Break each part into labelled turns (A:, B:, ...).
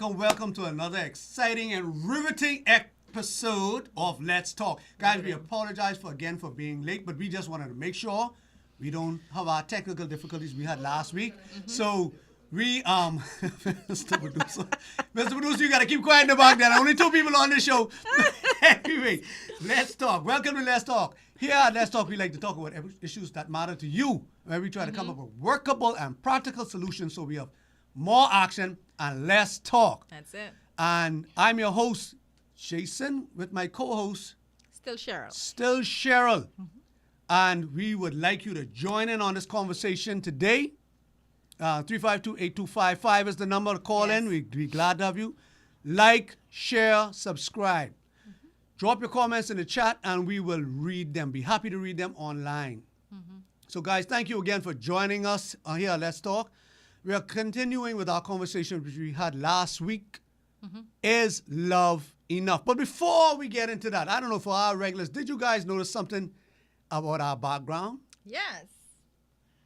A: welcome to another exciting and riveting episode of Let's Talk. Guys, we apologize for being late, but we just wanted to make sure we don't have our technical difficulties we had last week. So we, Mr. Producer, you got to keep quiet in the back there. Only 2 people on the show. Anyway, Let's Talk. Welcome to Let's Talk. Here at Let's Talk, we like to talk about issues that matter to you, where we try to come up with workable and practical solutions so we have more action and less talk.
B: That's it.
A: And I'm your host, Jason, with my co-host,
B: Still Cheryl.
A: And we would like you to join in on this conversation today. 352-8255 is the number to call in. We'd be glad to have you. Like, share, subscribe. Drop your comments in the chat and we will read them. Be happy to read them online. So guys, thank you again for joining us here at Let's Talk. We are continuing with our conversation which we had last week. Is love enough? But before we get into that, I don't know, for our regulars, did you guys notice something about our background?
B: Yes.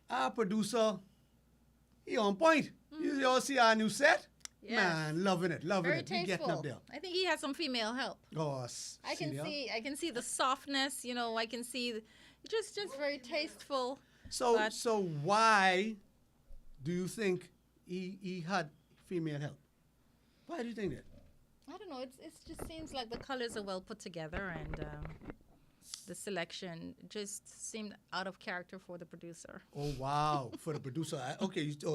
A: Our producer, he on point. You all see our new set?
B: Yes.
A: Man, loving it.
B: Very
A: We getting
B: tasteful.
A: up there.
B: I think he has some female help.
A: Oh,
B: I can see the softness, I can see just very tasteful.
A: So why do you think he had female help? Why do you think that?
B: I don't know. It just seems like the colors are well put together, and the selection just seemed out of character for the producer.
A: Oh, wow. For the producer.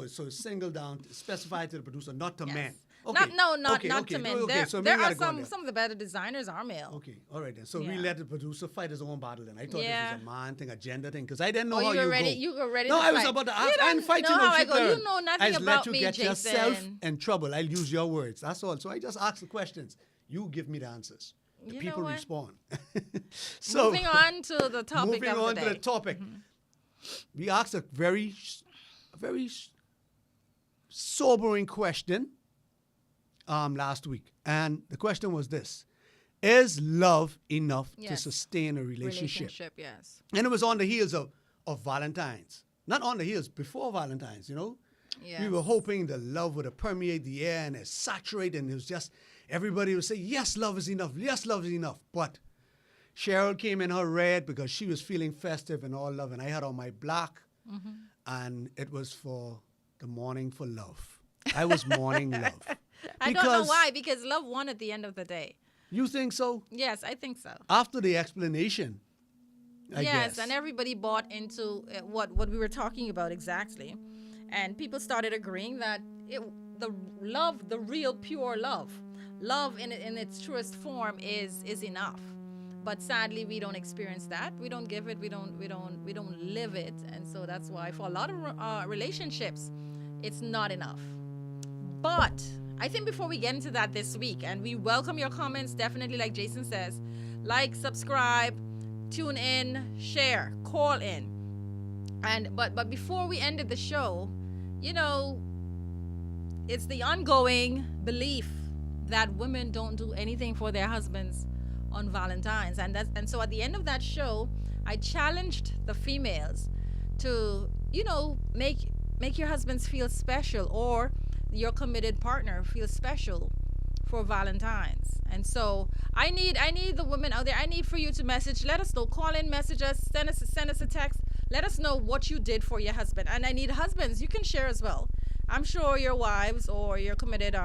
A: So it's singled down, specified to the producer, not to men. Okay.
B: Not to men.
A: Okay, so
B: there
A: we
B: are
A: gotta go
B: some of the better designers are male.
A: Okay, all right then. So we
B: Yeah.
A: let the producer fight his own battle then. I thought
B: Yeah.
A: this was a man thing, a gender thing, because I didn't know how
B: you
A: you
B: were ready.
A: go.
B: You were ready.
A: No,
B: to
A: I was
B: fight.
A: about to
B: You
A: ask. I
B: don't
A: didn't fight
B: know
A: you, no
B: how I
A: shit,
B: go.
A: Karen.
B: You know nothing
A: I just
B: about
A: let you
B: me,
A: get yourself
B: Jason.
A: in trouble. I'll use your words. That's all. So I just ask the questions. You give me the answers. The
B: You know
A: people
B: what?
A: respond. So
B: Moving on to the topic
A: moving
B: of
A: on
B: the
A: to
B: day.
A: the topic. We asked a very sobering question last week. And the question was this: is love enough to
B: Yes.
A: sustain a relationship?
B: Yes.
A: And it was on the heels of Valentine's. Not on the heels, before Valentine's,
B: Yes.
A: We were hoping the love would permeate the air and saturate, and it was just, everybody would say, yes, love is enough. Yes, love is enough. But Cheryl came in her red because she was feeling festive and all love, and I had on my black, and it was for the mourning for love. I was mourning love.
B: I don't know why, because love won at the end of the day.
A: You think so?
B: Yes, I think so.
A: After the explanation, I
B: Yes,
A: guess.
B: and everybody bought into what we were talking about exactly. And people started agreeing that the real pure love in its truest form is enough. But sadly, we don't experience that. We don't give it. We don't live it. And so that's why for a lot of relationships, it's not enough. But I think before we get into that this week, and we welcome your comments, definitely, like Jason says, like, subscribe, tune in, share, call in. But before we ended the show, it's the ongoing belief that women don't do anything for their husbands on Valentine's. And so at the end of that show, I challenged the females to, make your husbands feel special, or your committed partner feel special for Valentine's. And so I need the women out there. I need for you to message. Let us know. Call in, message us, send us a text. Let us know what you did for your husband. And I need husbands. You can share as well. I'm sure your wives or your committed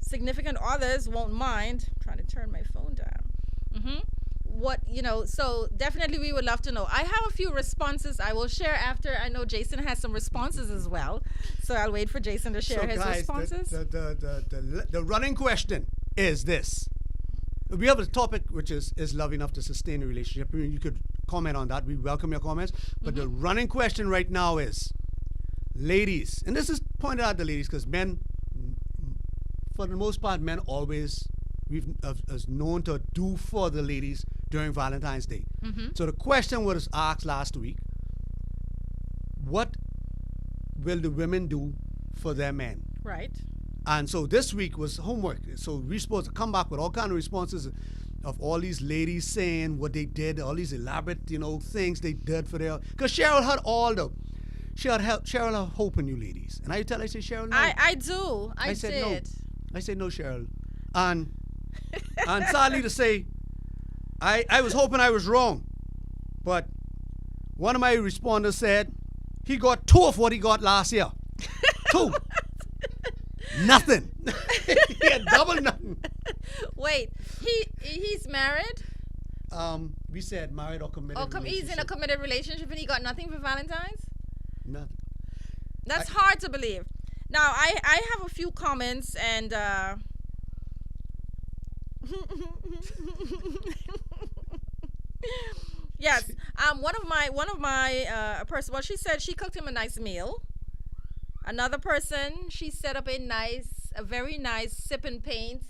B: significant others won't mind. I'm trying to turn my phone down. So definitely we would love to know. I have a few responses I will share after. I know Jason has some responses as well. So I'll wait for Jason to share his responses.
A: The running question is this. We have a topic which is love enough to sustain a relationship? I mean, you could comment on that. We welcome your comments. But the running question right now is, ladies, and this is pointed out to ladies because men, for the most part, men always is known to do for the ladies during Valentine's Day. So the question was asked last week: what will the women do for their men?
B: Right.
A: And so this week was homework. So we're supposed to come back with all kind of responses of all these ladies saying what they did, all these elaborate, things they did for their. Because Cheryl had Cheryl had hope in you ladies. And I say, Cheryl, no.
B: I do. I
A: said
B: did.
A: no. I said, no, Cheryl. And sadly to say, I was hoping I was wrong. But one of my responders said he got 2 of what he got last year. 2. Nothing. He had double nothing.
B: Wait, he's married?
A: We said married or committed.
B: He's in a committed relationship and he got nothing for Valentine's?
A: Nothing.
B: That's hard to believe. Now, I have a few comments and yes. One of my person, well, she said she cooked him a nice meal. Another person, she set up a very nice sip and paint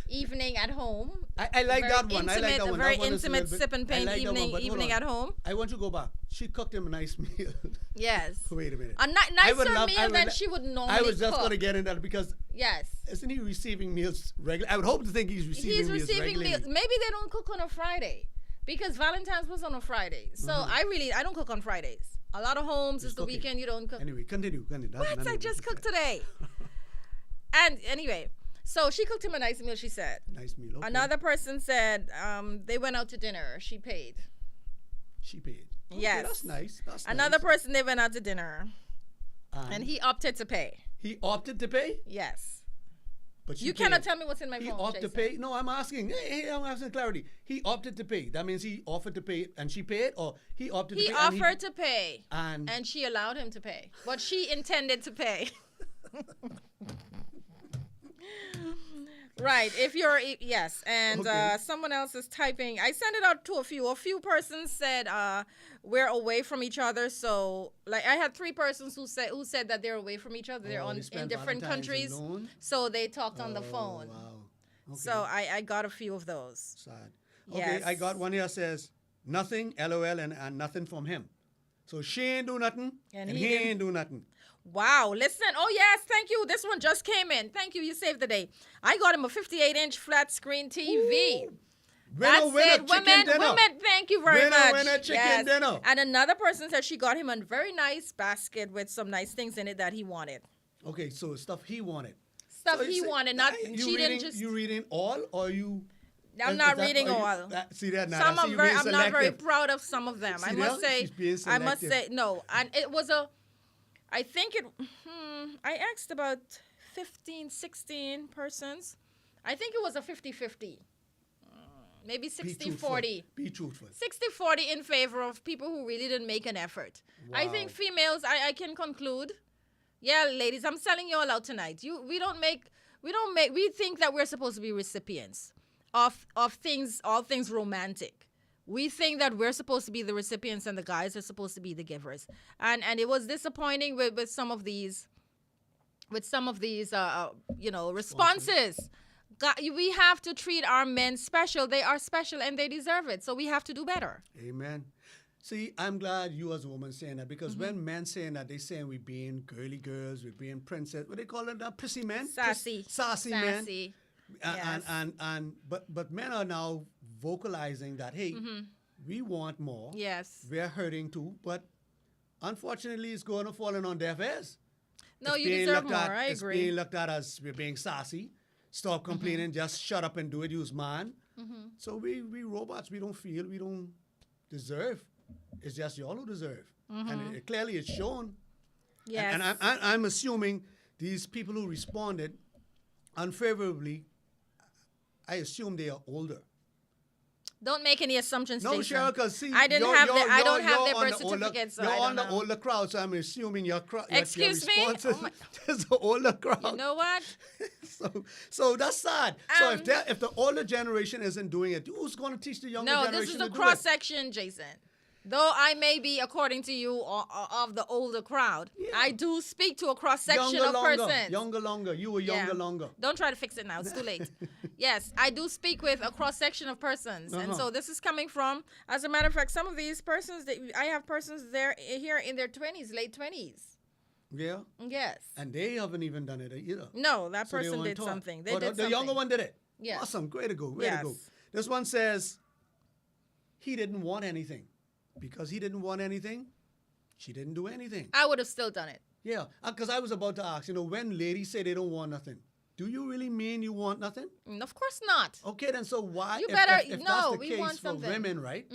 B: evening at home.
A: I like that one. I like that one.
B: A very
A: that one
B: intimate sip and paint evening at home.
A: I want you to go back. She cooked him a nice meal.
B: Yes.
A: Wait a minute.
B: A nicer meal than she would normally
A: I was just
B: cook.
A: going to get in that because
B: yes.
A: Isn't he receiving meals regularly? I would hope to think he's receiving meals regularly.
B: Maybe they don't cook on a Friday because Valentine's was on a Friday. So I don't cook on Fridays. A lot of homes it's the weekend you don't cook.
A: Anyway, continue.
B: What? I just cooked today. And anyway, so she cooked him a nice meal, she said.
A: Nice meal. Okay.
B: Another person said they went out to dinner. She paid.
A: She paid. Okay,
B: yes.
A: That's nice.
B: Another person, they went out to dinner. And he opted to pay.
A: He opted to pay?
B: Yes.
A: But
B: you cannot tell me what's in my phone.
A: He opted to pay? No, I'm asking. Hey, I'm asking clarity. He opted to pay. That means he offered to pay and she paid, or he opted to pay?
B: He offered to pay.
A: And
B: she allowed him to pay. But she intended to pay. Right. Yes. And
A: okay.
B: Someone else is typing. I sent it out to a few. A few persons said we're away from each other. So, like, I had 3 persons who said that they're away from each other. They're in different countries. Alone? So they talked on the phone.
A: Wow. Okay.
B: So I got a few of those.
A: Sad. Okay,
B: yes.
A: I got one here that says nothing, LOL, and nothing from him. So she ain't do nothing, and he ain't do nothing.
B: Wow, listen. Oh, yes, thank you. This one just came in. Thank you. You saved the day. I got him a 58-inch flat screen TV.
A: Ooh.
B: That's it.
A: Women,
B: thank you very much.
A: Winner, chicken dinner.
B: And another person said she got him a very nice basket with some nice things in it that he wanted.
A: Okay, so stuff he wanted.
B: He wanted. Not she didn't just.
A: You reading all, or you?
B: I'm not reading all.
A: See that now?
B: Some I'm not very proud of some of them.
A: See
B: I must say.
A: She's being selective.
B: I must say no. And it was I think it. I asked about 15, 16 persons. I think it was a 50-50. Maybe 60-40.
A: Be truthful.
B: 60-40 in favor of people who really didn't make an effort. Wow. I think females, I can conclude. Yeah, ladies, I'm selling you all out tonight. We think that we're supposed to be recipients of things, all things romantic. We think that we're supposed to be the recipients and the guys are supposed to be the givers. And it was disappointing with some of these responses. We have to treat our men special. They are special and they deserve it. So we have to do better.
A: Amen. See, I'm glad you as a woman saying that, because when men saying that, they saying we're being girly girls, we're being princess. What they call it? Pissy men? Sassy men.
B: Yes.
A: But men are now vocalizing that, hey, we want more.
B: Yes.
A: We're hurting too, but unfortunately it's going to fall on deaf ears.
B: No, you deserve more. I agree.
A: It's being looked at as we're being sassy. Stop complaining. Just shut up and do it. Use man. So we robots. We don't feel. We don't deserve. It's just y'all who deserve. And clearly it's shown.
B: Yes.
A: And I'm assuming these people who responded unfavorably, I assume they are older.
B: Don't make any assumptions.
A: No, Cheryl, because see,
B: I don't have their birth certificates.
A: You're on the older crowd, so I'm assuming your
B: Excuse me?
A: There's an older crowd.
B: You know what?
A: so that's sad. So if the older generation isn't doing it, who's going to teach the younger generation to do it?
B: No, this is a cross section, Jason. Though I may be, according to you, of the older crowd, I do speak to a cross-section of persons.
A: Younger, longer. You were younger, longer.
B: Don't try to fix it now. It's too late. Yes, I do speak with a cross-section of persons. And so this is coming from, as a matter of fact, some of these persons, I have persons here in their 20s, late 20s.
A: Yeah?
B: Yes.
A: And they haven't even done it either.
B: No, that person did something. They did something.
A: The younger one did it?
B: Yes.
A: Awesome. Way to go. Way to go. This one says, he didn't want anything. Because he didn't want anything, she didn't do anything.
B: I would have still done it.
A: Yeah, because I was about to ask, when ladies say they don't want nothing, do you really mean you want nothing?
B: Of course not.
A: Okay, then so why?
B: You
A: if,
B: better-
A: if
B: no,
A: that's the
B: we
A: case
B: want
A: for
B: something.
A: women, right?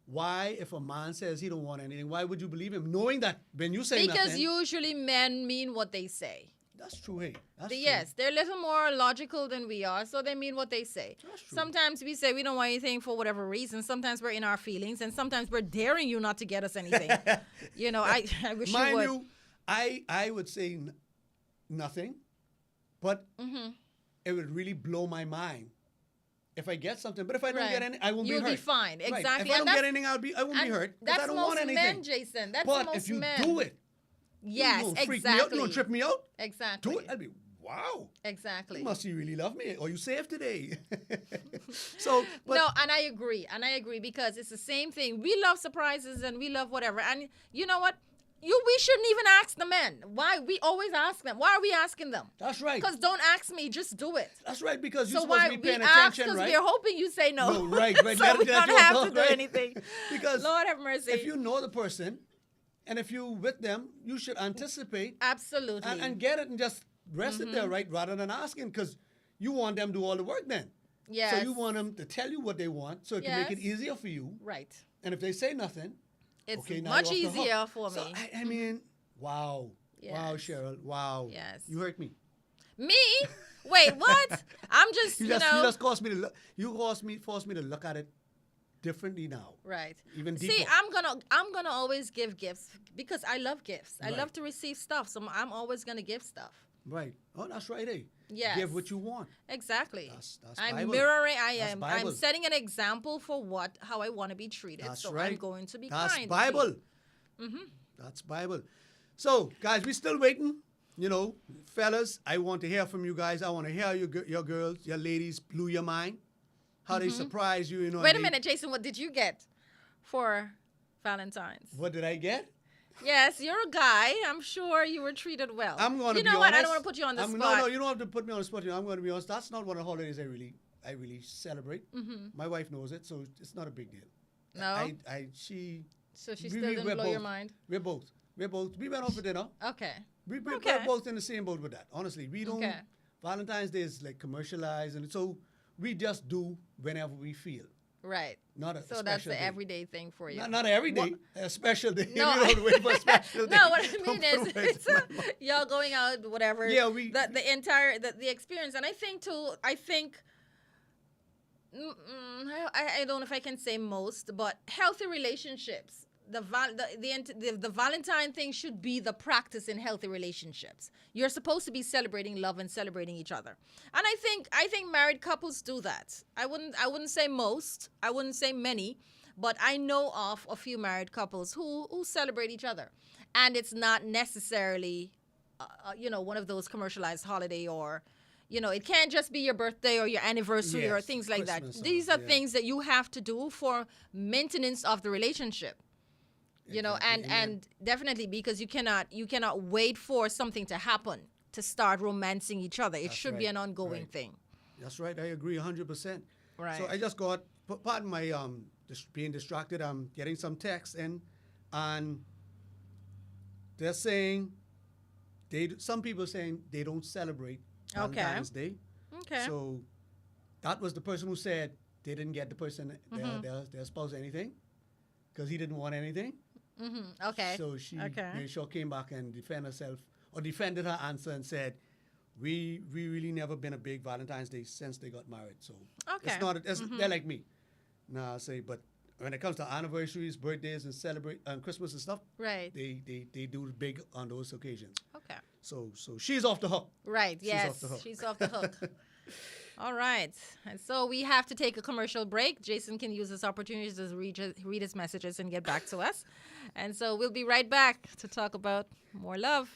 A: Why, if a man says he don't want anything, why would you believe him, knowing that when you say
B: Because
A: nothing?
B: usually men mean what they say.
A: That's true. Hey, that's
B: Yes, they're a little more logical than we are, so they mean what they say.
A: That's true.
B: Sometimes we say we don't want anything for whatever reason. Sometimes we're in our feelings, and sometimes we're daring you not to get us anything. You know, I wish
A: Mind
B: you would.
A: you, I would say nothing, but it would really blow my mind if I get something. But if I don't
B: Right.
A: get any, I won't
B: You'll
A: be hurt.
B: be fine.
A: Right.
B: Exactly.
A: If I
B: And
A: don't get
B: that's-
A: anything, I won't be
B: and
A: hurt because
B: that's
A: I don't
B: most
A: want anything.
B: men, Jason. That's
A: But
B: most
A: if you
B: men.
A: do it,
B: Yes,
A: you don't freak
B: exactly.
A: me out, you don't trip me out.
B: Exactly.
A: Do it. I'll be wow.
B: Exactly.
A: You must you really love me, or you saved today. So, but
B: No, and I agree because it's the same thing. We love surprises and we love whatever. And you know what? We shouldn't even ask the men. Why? We always ask them. Why are we asking them?
A: that's right.
B: Because don't ask me, just do it.
A: That's right because you're
B: So
A: supposed
B: why
A: to be
B: we
A: paying
B: ask?
A: attention,
B: Because
A: right?
B: we're hoping you say no.
A: No, right.
B: So
A: Let
B: we
A: you
B: don't have
A: go,
B: to do
A: right?
B: anything.
A: Because
B: Lord have mercy.
A: if you know the person, and if you with them, you should anticipate
B: Absolutely.
A: and get it and just rest it there, right? Rather than asking, because you want them to do all the work then.
B: Yes.
A: So you want them to tell you what they want, so it can make it
B: Yes.
A: easier for you.
B: Right.
A: And if they say nothing,
B: It's
A: okay, now
B: much
A: you're off the hook.
B: easier for
A: So,
B: me.
A: I mean, wow. Wow,
B: Yes.
A: Cheryl. Wow.
B: Yes.
A: You hurt me.
B: Me? Wait, what? I'm just,
A: You
B: you
A: just,
B: know.
A: you just caused me to look. You forced me to look at it differently now.
B: Right.
A: Even
B: See,
A: deeper.
B: I'm gonna always give gifts because I love gifts. I
A: Right.
B: love to receive stuff, so I'm always gonna give stuff.
A: Right. Oh, that's right. Hey.
B: Yes.
A: Give what you want.
B: Exactly.
A: That's
B: I'm
A: Bible.
B: mirroring.
A: That's
B: I'm
A: Bible.
B: setting an example for how I want to be treated.
A: That's
B: so
A: right.
B: I'm going to be
A: That's
B: kind.
A: Bible. That's Bible. So, guys, we still waiting. You know, fellas, I want to hear from you guys. I want to hear your girls, your ladies blew your mind. How they surprise you. You know.
B: Wait a
A: and they-
B: minute, Jason. What did you get for Valentine's?
A: What did I get?
B: Yes, you're a guy. I'm sure you were treated well.
A: I'm going to
B: You
A: be
B: know what? I
A: honest.
B: don't want to put you on the spot.
A: No, you don't have to put me on the spot. I'm going to be honest. That's not one of the holidays I really celebrate. My wife knows it, so it's not a big deal.
B: No? So she
A: we-
B: still
A: we-
B: didn't
A: we're
B: blow your
A: both.
B: mind?
A: We're both. We went out for dinner.
B: Okay.
A: We're
B: Okay.
A: both in the same boat with that. Honestly, we don't.
B: Okay.
A: Valentine's Day is like commercialized, and so we just do whenever we feel.
B: Right.
A: Not a
B: So
A: special
B: that's the
A: day.
B: everyday thing for you.
A: Not every day. A special day.
B: No,
A: We don't wait for a special day.
B: no. What I mean
A: Don't
B: is,
A: put away
B: it's y'all going out, whatever.
A: Yeah, we-
B: the entire the experience, and I think too. I think. I don't know if I can say most, but healthy relationships. The Valentine thing should be the practice in healthy relationships. You're supposed to be celebrating love and celebrating each other, and I think married couples do that. I wouldn't say most. I wouldn't say many, but I know of a few married couples who celebrate each other, and it's not necessarily, one of those commercialized holiday or. It can't just be your birthday or your anniversary or
A: Yes,
B: things like
A: Christmas
B: that.
A: or-
B: These are
A: yeah.
B: things that you have to do for maintenance of the relationship.
A: Exactly,
B: And definitely because you cannot wait for something to happen to start romancing each other. It
A: That's
B: should be
A: right,
B: an ongoing
A: right.
B: thing.
A: That's right. I agree 100%.
B: Right.
A: So I just got, pardon my being distracted. I'm getting some texts in, and they're saying some people saying they don't celebrate
B: Okay.
A: Valentine's Day.
B: Okay.
A: So that was the person who said they didn't get the person their spouse anything because he didn't want anything.
B: Okay.
A: So she
B: Okay.
A: sure came back and defended her answer and said, we really never been a big Valentine's Day since they got married. So
B: Okay.
A: it's not, they're like me. Nah, I say, but when it comes to anniversaries, birthdays, and Christmas and stuff,
B: Right.
A: they do big on those occasions.
B: Okay.
A: So she's off the hook.
B: Right.
A: She's
B: Yes.
A: off the hook.
B: She's off the hook. All right. And so we have to take a commercial break. Jason can use this opportunity to read his messages and get back to us. And so we'll be right back to talk about more love.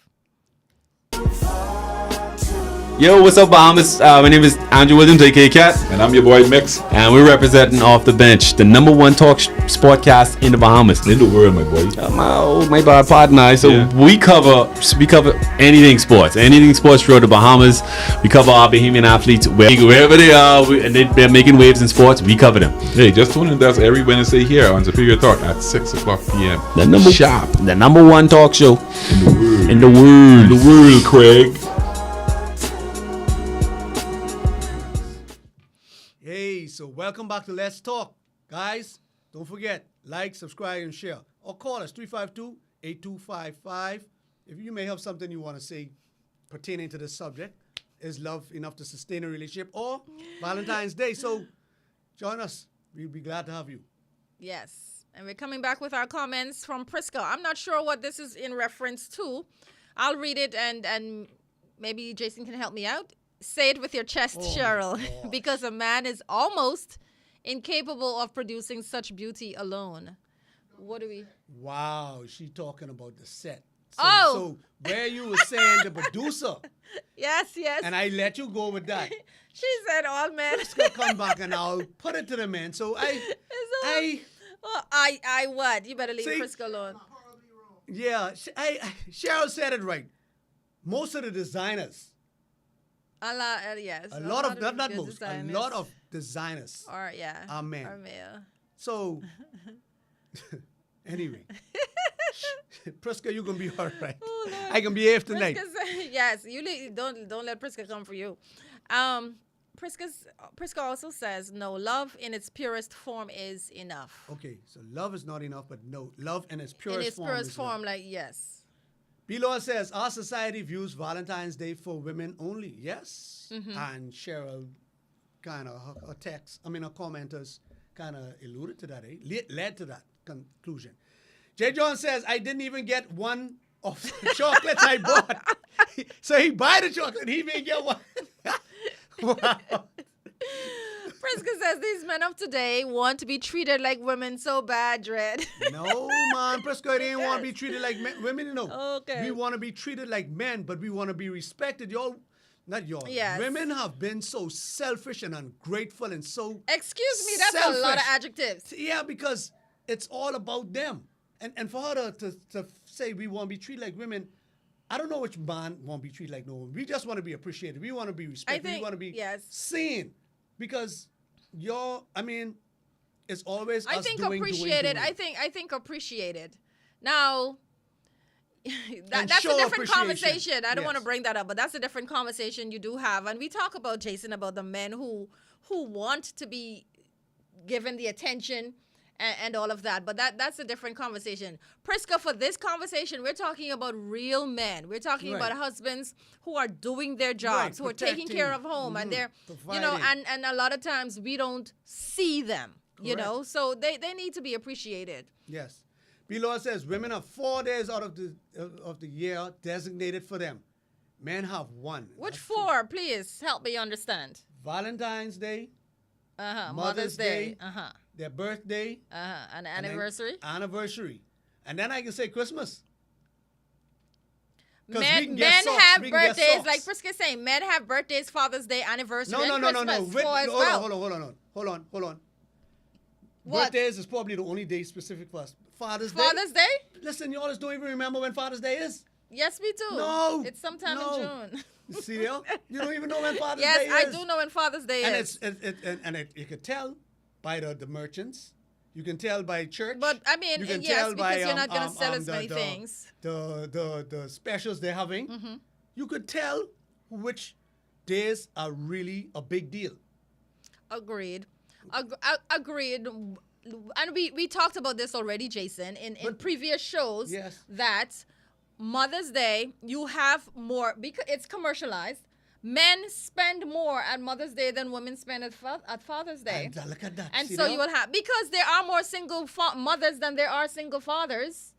C: Yo, what's up, Bahamas? My name is Andrew Williams, aka Cat,
D: And I'm your boy Mix.
C: and we're representing Off the Bench, the #1 talk sportcast in the Bahamas.
D: In the world, my boy.
C: My bad, pardon I. So
D: Yeah.
C: we cover anything sports throughout the Bahamas. We cover our Bahamian athletes wherever they are, and they're making waves in sports. We cover them.
D: Hey, just tune in to us every Wednesday here on Superior Talk at 6 o'clock p.m. Sharp.
C: The #1 talk show
D: In the world.
C: in the world.
D: The world, Craig.
A: Hey, so welcome back to Let's Talk. Guys, don't forget, like, subscribe, and share. Or call us, 352-8255. If you may have something you want to say pertaining to this subject. Is love enough to sustain a relationship? Or Valentine's Day. So join us. We'll be glad to have you.
B: Yes. And we're coming back with our comments from Priska. I'm not sure what this is in reference to. I'll read it and maybe Jason can help me out. Say it with your chest, Cheryl. Because a man is almost incapable of producing such beauty alone. What do we...
A: Wow, she talking about the set. So where you were saying the producer.
B: Yes.
A: And I let you go with that.
B: She said all men.
A: Priska come back and I'll put it to the men. So I
B: what? You better leave
A: See?
B: Priska alone.
A: Yeah, Cheryl said it right. Most of the designers,
B: Yes.
A: a lot of
B: good designers.
A: a lot of designers
B: Are
A: men.
B: Are male.
A: So, anyway, Priska, you gonna be all right.
B: Oh, Lord.
A: I can behave tonight.
B: Yes, don't let Priska come for you. Priska also says no. Love in its purest form is enough.
A: Okay, so love is not enough, but no, love in its purest
B: In its
A: form.
B: purest
A: is
B: form,
A: enough.
B: like yes.
A: Below says our society views Valentine's Day for women only. Yes,
B: Mm-hmm.
A: and Cheryl kind of her commenters kind of alluded to that. Led to that conclusion. Jay John says I didn't even get one of the chocolates I bought. So he buy the chocolate, he may get one. Wow.
B: Priska says these men of today want to be treated like women so bad, Dread.
A: No, man, Priska didn't want to be treated like women. You know,
B: Okay.
A: we want to be treated like men, but we want to be respected. Not y'all.
B: Yes.
A: Women have been so selfish and ungrateful and so.
B: Excuse me, that's a lot of
A: selfish.
B: adjectives.
A: Yeah, because it's all about them. And for her to say we want to be treated like women, I don't know which man want to be treated like no woman. We just want to be appreciated. We want to be respected.
B: think,
A: we want to be
B: yes.
A: seen. Because it's always
B: I
A: us
B: think
A: doing.
B: appreciated. I think appreciated. Now, that's a
A: show
B: different
A: appreciation.
B: conversation. I don't want to
A: Yes.
B: bring that up, but that's a different conversation you do have. And we talk about, Jason, about the men who want to be given the attention and all of that. But that's a different conversation. Priska, for this conversation, we're talking about real men. We're talking
A: Right.
B: about husbands who are doing their jobs, who are taking care of home, and they're,
A: Providing.
B: and a lot of times we don't see them, you
A: Correct.
B: know, so they need to be appreciated.
A: Yes. Below says women have 4 days out of the year designated for them. Men have one.
B: Which
A: That's true.
B: 4, please help me understand?
A: Valentine's Day,
B: Mother's
A: Mother's
B: Day.
A: Day. their birthday,
B: An
A: and then
B: anniversary.
A: anniversary. And then I can say Christmas. 'Cause we
B: Men
A: can get socks,
B: have
A: we can get
B: birthdays,
A: socks.
B: like Priska saying, men have birthdays, Father's Day, anniversary,
A: No.
B: and Christmas.
A: Wait,
B: for as
A: hold
B: well.
A: on.
B: What?
A: Birthdays is probably the only day specific for us. Father's Day.
B: Father's Day?
A: Listen, y'all just don't even remember when Father's Day is.
B: Yes, we do.
A: No.
B: It's sometime
A: no.
B: in June.
A: You see there? You don't even know when Father's
B: Yes,
A: Day
B: I
A: is.
B: do know when Father's Day
A: And
B: is.
A: you can tell by the merchants. You can tell by church.
B: But, I mean,
A: You can
B: yes,
A: tell
B: because
A: by,
B: you're not going to sell as
A: the-
B: many
A: the-
B: things.
A: The specials they're having. You could tell which days are really a big deal.
B: Agreed. Agreed. And we talked about this already, Jason, in previous shows.
A: Yes.
B: That Mother's Day, you have more, because it's commercialized. Men spend more at Mother's Day than women spend at Father's Day.
A: And look at that.
B: And
A: See
B: so
A: there?
B: you will have, because there are more single mothers than there are single fathers.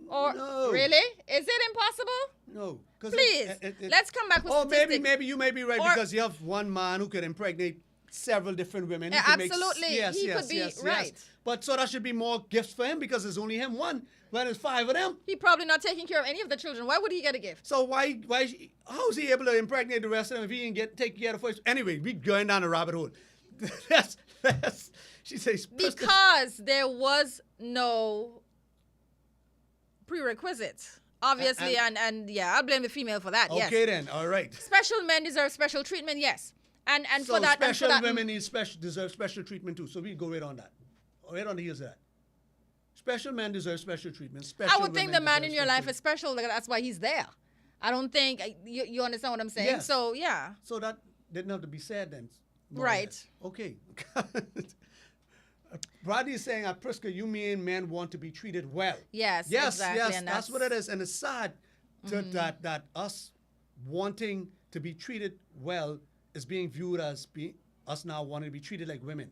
B: Or
A: No.
B: really? Is it impossible?
A: No. 'Cause
B: Please, let's come back with statistics.
A: maybe you may be right
B: Or-
A: because you have one man who could impregnate several different women. He
B: Yeah,
A: could make
B: absolutely. He could be right.
A: But so that should be more gifts for him because there's only him one. When there's 5 of them.
B: He probably not taking care of any of the children. Why would he get a gift?
A: So how is he able to impregnate the rest of them if he didn't take care of the first? Anyway, we going down a rabbit hole. She says
B: Because there was no prerequisites, obviously, and yeah, I'll blame the female for that.
A: Okay
B: Yes.
A: then, all right.
B: Special men deserve special treatment. Yes, and
A: So
B: for that,
A: special
B: and for that,
A: women deserve special treatment too. So we go right on that. Right on the heels of that. Special men deserve special treatment. Special
B: I would think the
A: women
B: man
A: deserve
B: in your
A: special
B: life is special. That's why he's there. I don't think you understand what I'm saying.
A: Yes.
B: So yeah,
A: So that didn't have to be said then.
B: Right.
A: Okay. Brady is saying, Priska, you mean men want to be treated well?
B: Yes,
A: Yes,
B: exactly,
A: yes,
B: and
A: that's what it is. And it's sad that us wanting to be treated well is being viewed as us now wanting to be treated like women.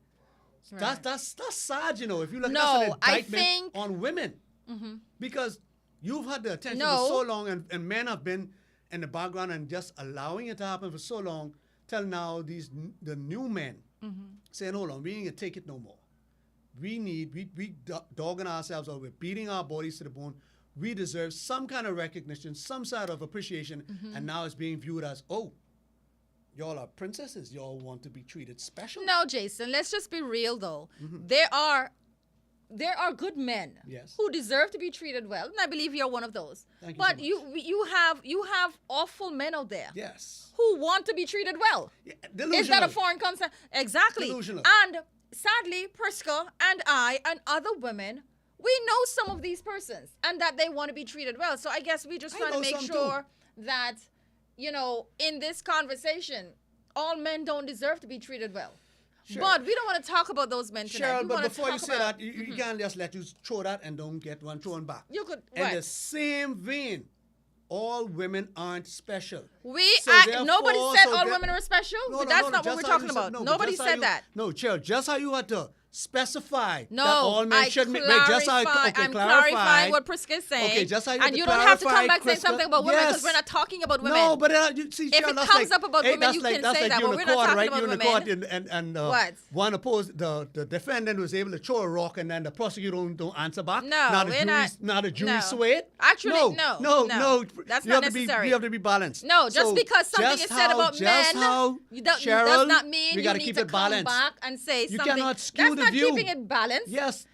B: Right.
A: That's sad, you know, if you look
B: No,
A: at an
B: I
A: indictment
B: think-
A: on women. Because you've had the attention
B: No.
A: for so long and men have been in the background and just allowing it to happen for so long till now the new men saying, hold on, we ain't gonna take it no more. We dogging ourselves out, we're beating our bodies to the bone. We deserve some kind of recognition, some sort of appreciation, and now it's being viewed as, oh, y'all are princesses. Y'all want to be treated special.
B: No, Jason, let's just be real though. There are good men
A: Yes.
B: who deserve to be treated well, and I believe you're one of those.
A: Thank you
B: but
A: so much.
B: you have awful men out there
A: Yes.
B: who want to be treated well.
A: Yeah,
B: Is that
A: delusional.
B: a foreign concept? Exactly.
A: Delusional.
B: And sadly, Priska and I and other women, we know some of these persons and that they want to be treated well. So I guess we just
A: I
B: trying to
A: know
B: make
A: some too.
B: sure that, you know, in this conversation, all men don't deserve to be treated well.
A: Sure.
B: But we don't want to talk about those men tonight.
A: Cheryl,
B: We
A: but
B: wanna
A: before you
B: talk
A: say
B: about-
A: that, you can't just let you throw that and don't get one thrown back.
B: You could,
A: In
B: right.
A: the same vein, all women aren't special.
B: Nobody
A: therefore,
B: said
A: so
B: all
A: that-
B: women are special.
A: No,
B: But
A: no,
B: that's
A: no,
B: not what
A: just
B: we're
A: how
B: talking
A: you said-
B: about.
A: no, but
B: Nobody
A: just how
B: said
A: you-
B: that.
A: No, Cheryl, just how you had to specify
B: No,
A: that all men
B: I
A: shouldn't
B: clarify,
A: wait, just how
B: I'm
A: clarify
B: clarifying what Priska is saying.
A: Okay, just how you
B: and
A: had
B: you
A: to
B: don't have to come
A: clarify,
B: back saying
A: Priska.
B: something about women because
A: Yes.
B: we're not talking about women.
A: No, but you see,
B: If
A: Cheryl,
B: it
A: that's
B: comes
A: like,
B: up about
A: hey,
B: women,
A: that's
B: you
A: like,
B: can
A: that's
B: say
A: like
B: that,
A: you
B: but
A: in
B: we're
A: a
B: not
A: court,
B: talking
A: right?
B: about
A: You in a
B: women.
A: court and
B: What?
A: one opposed the defendant was able to throw a rock and then the prosecutor don't answer back.
B: No,
A: now the
B: we're
A: jury,
B: not.
A: now the jury
B: No.
A: sway it.
B: Actually, no.
A: no.
B: That's
A: you
B: not
A: have
B: necessary.
A: You have to be balanced.
B: No, just because something
A: just
B: is said about
A: just
B: men,
A: how,
B: does
A: Cheryl,
B: not mean
A: we
B: you
A: gotta
B: need
A: keep
B: to
A: it
B: come
A: balanced.
B: back and say
A: You
B: something.
A: cannot skew
B: That's
A: the
B: not
A: view.
B: keeping it balanced.
A: Yes,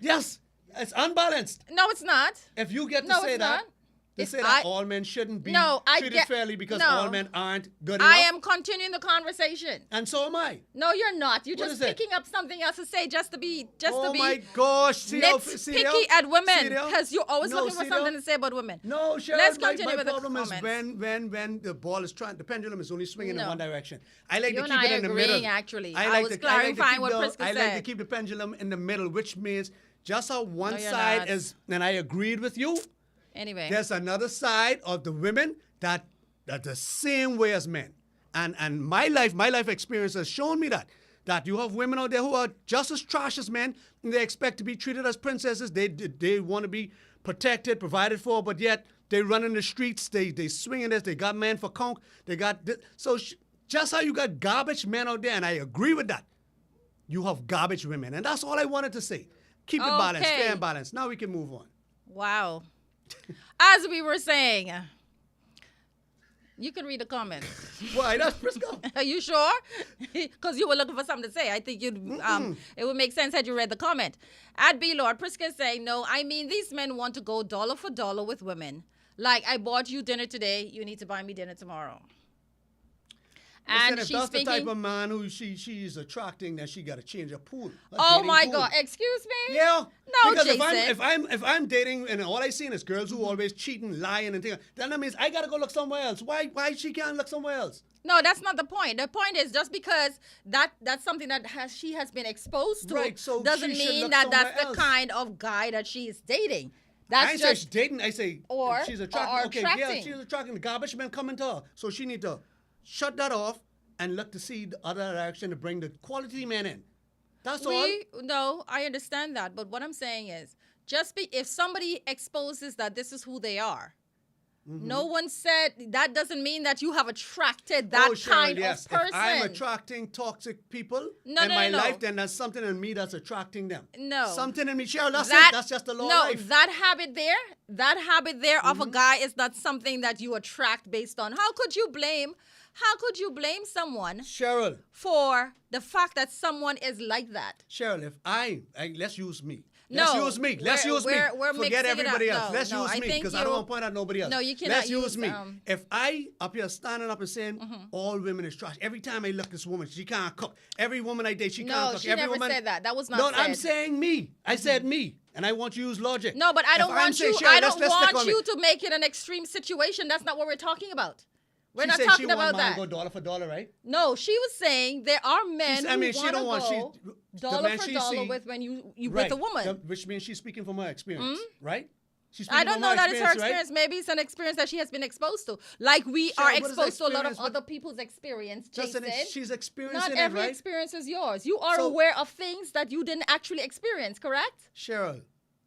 A: it's unbalanced.
B: No, it's not.
A: If you get to
B: No,
A: say
B: it's
A: that,
B: not.
A: to
B: If
A: say that
B: I-
A: all men shouldn't be
B: No, I
A: treated
B: get-
A: fairly because
B: no.
A: all men aren't good enough.
B: I am continuing the conversation.
A: And so am I.
B: No, you're not. You're
A: What
B: just
A: is it?
B: picking up something else to say just to be
A: Oh my gosh. See how, see
B: nitpicky
A: how-
B: at women
A: see how-
B: because you're always
A: No,
B: looking for
A: see
B: something
A: how-
B: to say about women.
A: No, Cheryl,
B: Let's
A: my
B: continue with the
A: problem is
B: comments.
A: when the ball is the pendulum is only swinging in
B: No.
A: one direction. I like
B: You
A: to
B: and
A: keep
B: I
A: it in the
B: agreeing,
A: middle.
B: actually.
A: I
B: I
A: like
B: was
A: to
B: clarifying
A: keep
B: what
A: the-
B: Priska
A: I like to
B: said.
A: keep the pendulum in the middle, which means just how one
B: No, you're
A: side
B: not.
A: is, and I agreed with you,
B: Anyway.
A: there's another side of the women that the same way as men. And my life experience has shown me that you have women out there who are just as trash as men, and they expect to be treated as princesses. They want to be protected, provided for, but yet they run in the streets, they swinging this, they got men for conk, they got this. So just how you got garbage men out there, and I agree with that, you have garbage women. And that's all I wanted to say. Keep it balanced,
B: Okay.
A: fair and balanced. Now we can move on.
B: Wow. As we were saying, you can read the comments.
A: Why? That's Prisco.
B: Are you sure? Because you were looking for something to say. I think it would make sense had you read the comment. At B Lord, Priska is saying, no, I mean, these men want to go dollar for dollar with women. Like, I bought you dinner today, you need to buy me dinner tomorrow.
A: Listen,
B: And
A: if
B: she's
A: that's the type
B: speaking.
A: of man who she's attracting, then she got to change her pool. her
B: Oh
A: dating
B: my
A: pool.
B: God! Excuse me.
A: Yeah.
B: No,
A: because
B: Jason.
A: if I'm dating and all I see is girls who always cheating, lying, and things, then that means I gotta go look somewhere else. Why she can't look somewhere else?
B: No, that's not the point. The point is just because that's something that she has been exposed to
A: Right, so
B: doesn't
A: she should
B: mean
A: look
B: that that's
A: somewhere
B: the
A: else.
B: kind of guy that she is dating.
A: I
B: That's
A: ain't say she's
B: just
A: dating. I say
B: Or-
A: she's
B: or
A: attracting. Okay, yeah,
B: attracting.
A: she's attracting. The garbage men coming to her, so she need to shut that off and look to see the other direction to bring the quality men in. That's all.
B: No, I understand that, but what I'm saying is if somebody exposes that this is who they are. No one said that doesn't mean that you have attracted that
A: Oh, Cheryl,
B: kind
A: yes.
B: of person.
A: If I'm attracting toxic people
B: No,
A: in
B: no,
A: my
B: no, no.
A: life, then there's something in me that's attracting them.
B: No.
A: Something in me. Cheryl, that's
B: That-
A: it. That's just the law
B: no,
A: of life.
B: that habit there of a guy is not something that you attract based on. How could you blame someone
A: Cheryl,
B: for the fact that someone is like that?
A: Cheryl, if let's use me.
B: No,
A: Let's use me. Let's
B: we're-
A: use me.
B: we're- we're
A: Forget
B: mixing it up.
A: everybody else.
B: No,
A: Let's
B: no,
A: use
B: I
A: me
B: think
A: because I don't want to point out nobody else.
B: No, you cannot
A: Let's use
B: use,
A: me. If I up here standing up and saying all women is trash, every time I look at this woman, she can't cook. Every woman I date, she can't
B: No,
A: cook.
B: she
A: Every
B: never
A: woman,
B: said that. That was not
A: No,
B: said.
A: I'm saying me. I said me, and I want you to use logic.
B: No, but I
A: If
B: don't
A: I'm
B: want
A: saying,
B: you.
A: Cheryl,
B: I
A: let's
B: don't
A: stick
B: want
A: on me.
B: you to make it an extreme situation. That's not what we're talking about. We're
A: She
B: not
A: said
B: talking
A: she want
B: about
A: man
B: that.
A: go dollar for dollar, right?
B: No, she was saying there are men
A: I mean,
B: who
A: she
B: want to
A: don't want- she-
B: go
A: the
B: dollar
A: man
B: for
A: she
B: dollar
A: see-
B: with when you
A: Right.
B: with a woman.
A: Which means she's speaking from her experience, right? She's
B: I
A: speaking
B: don't
A: from
B: know that it's her
A: right?
B: experience. Maybe it's an experience that she has been exposed to. Like we
A: Sure,
B: are
A: what is
B: exposed to a lot of
A: experience? What-
B: other people's experience,
A: Just
B: Jason.
A: she's experiencing
B: Not
A: it,
B: every
A: right?
B: experience is yours. You are
A: So-
B: aware of things that you didn't actually experience, correct?
A: Cheryl.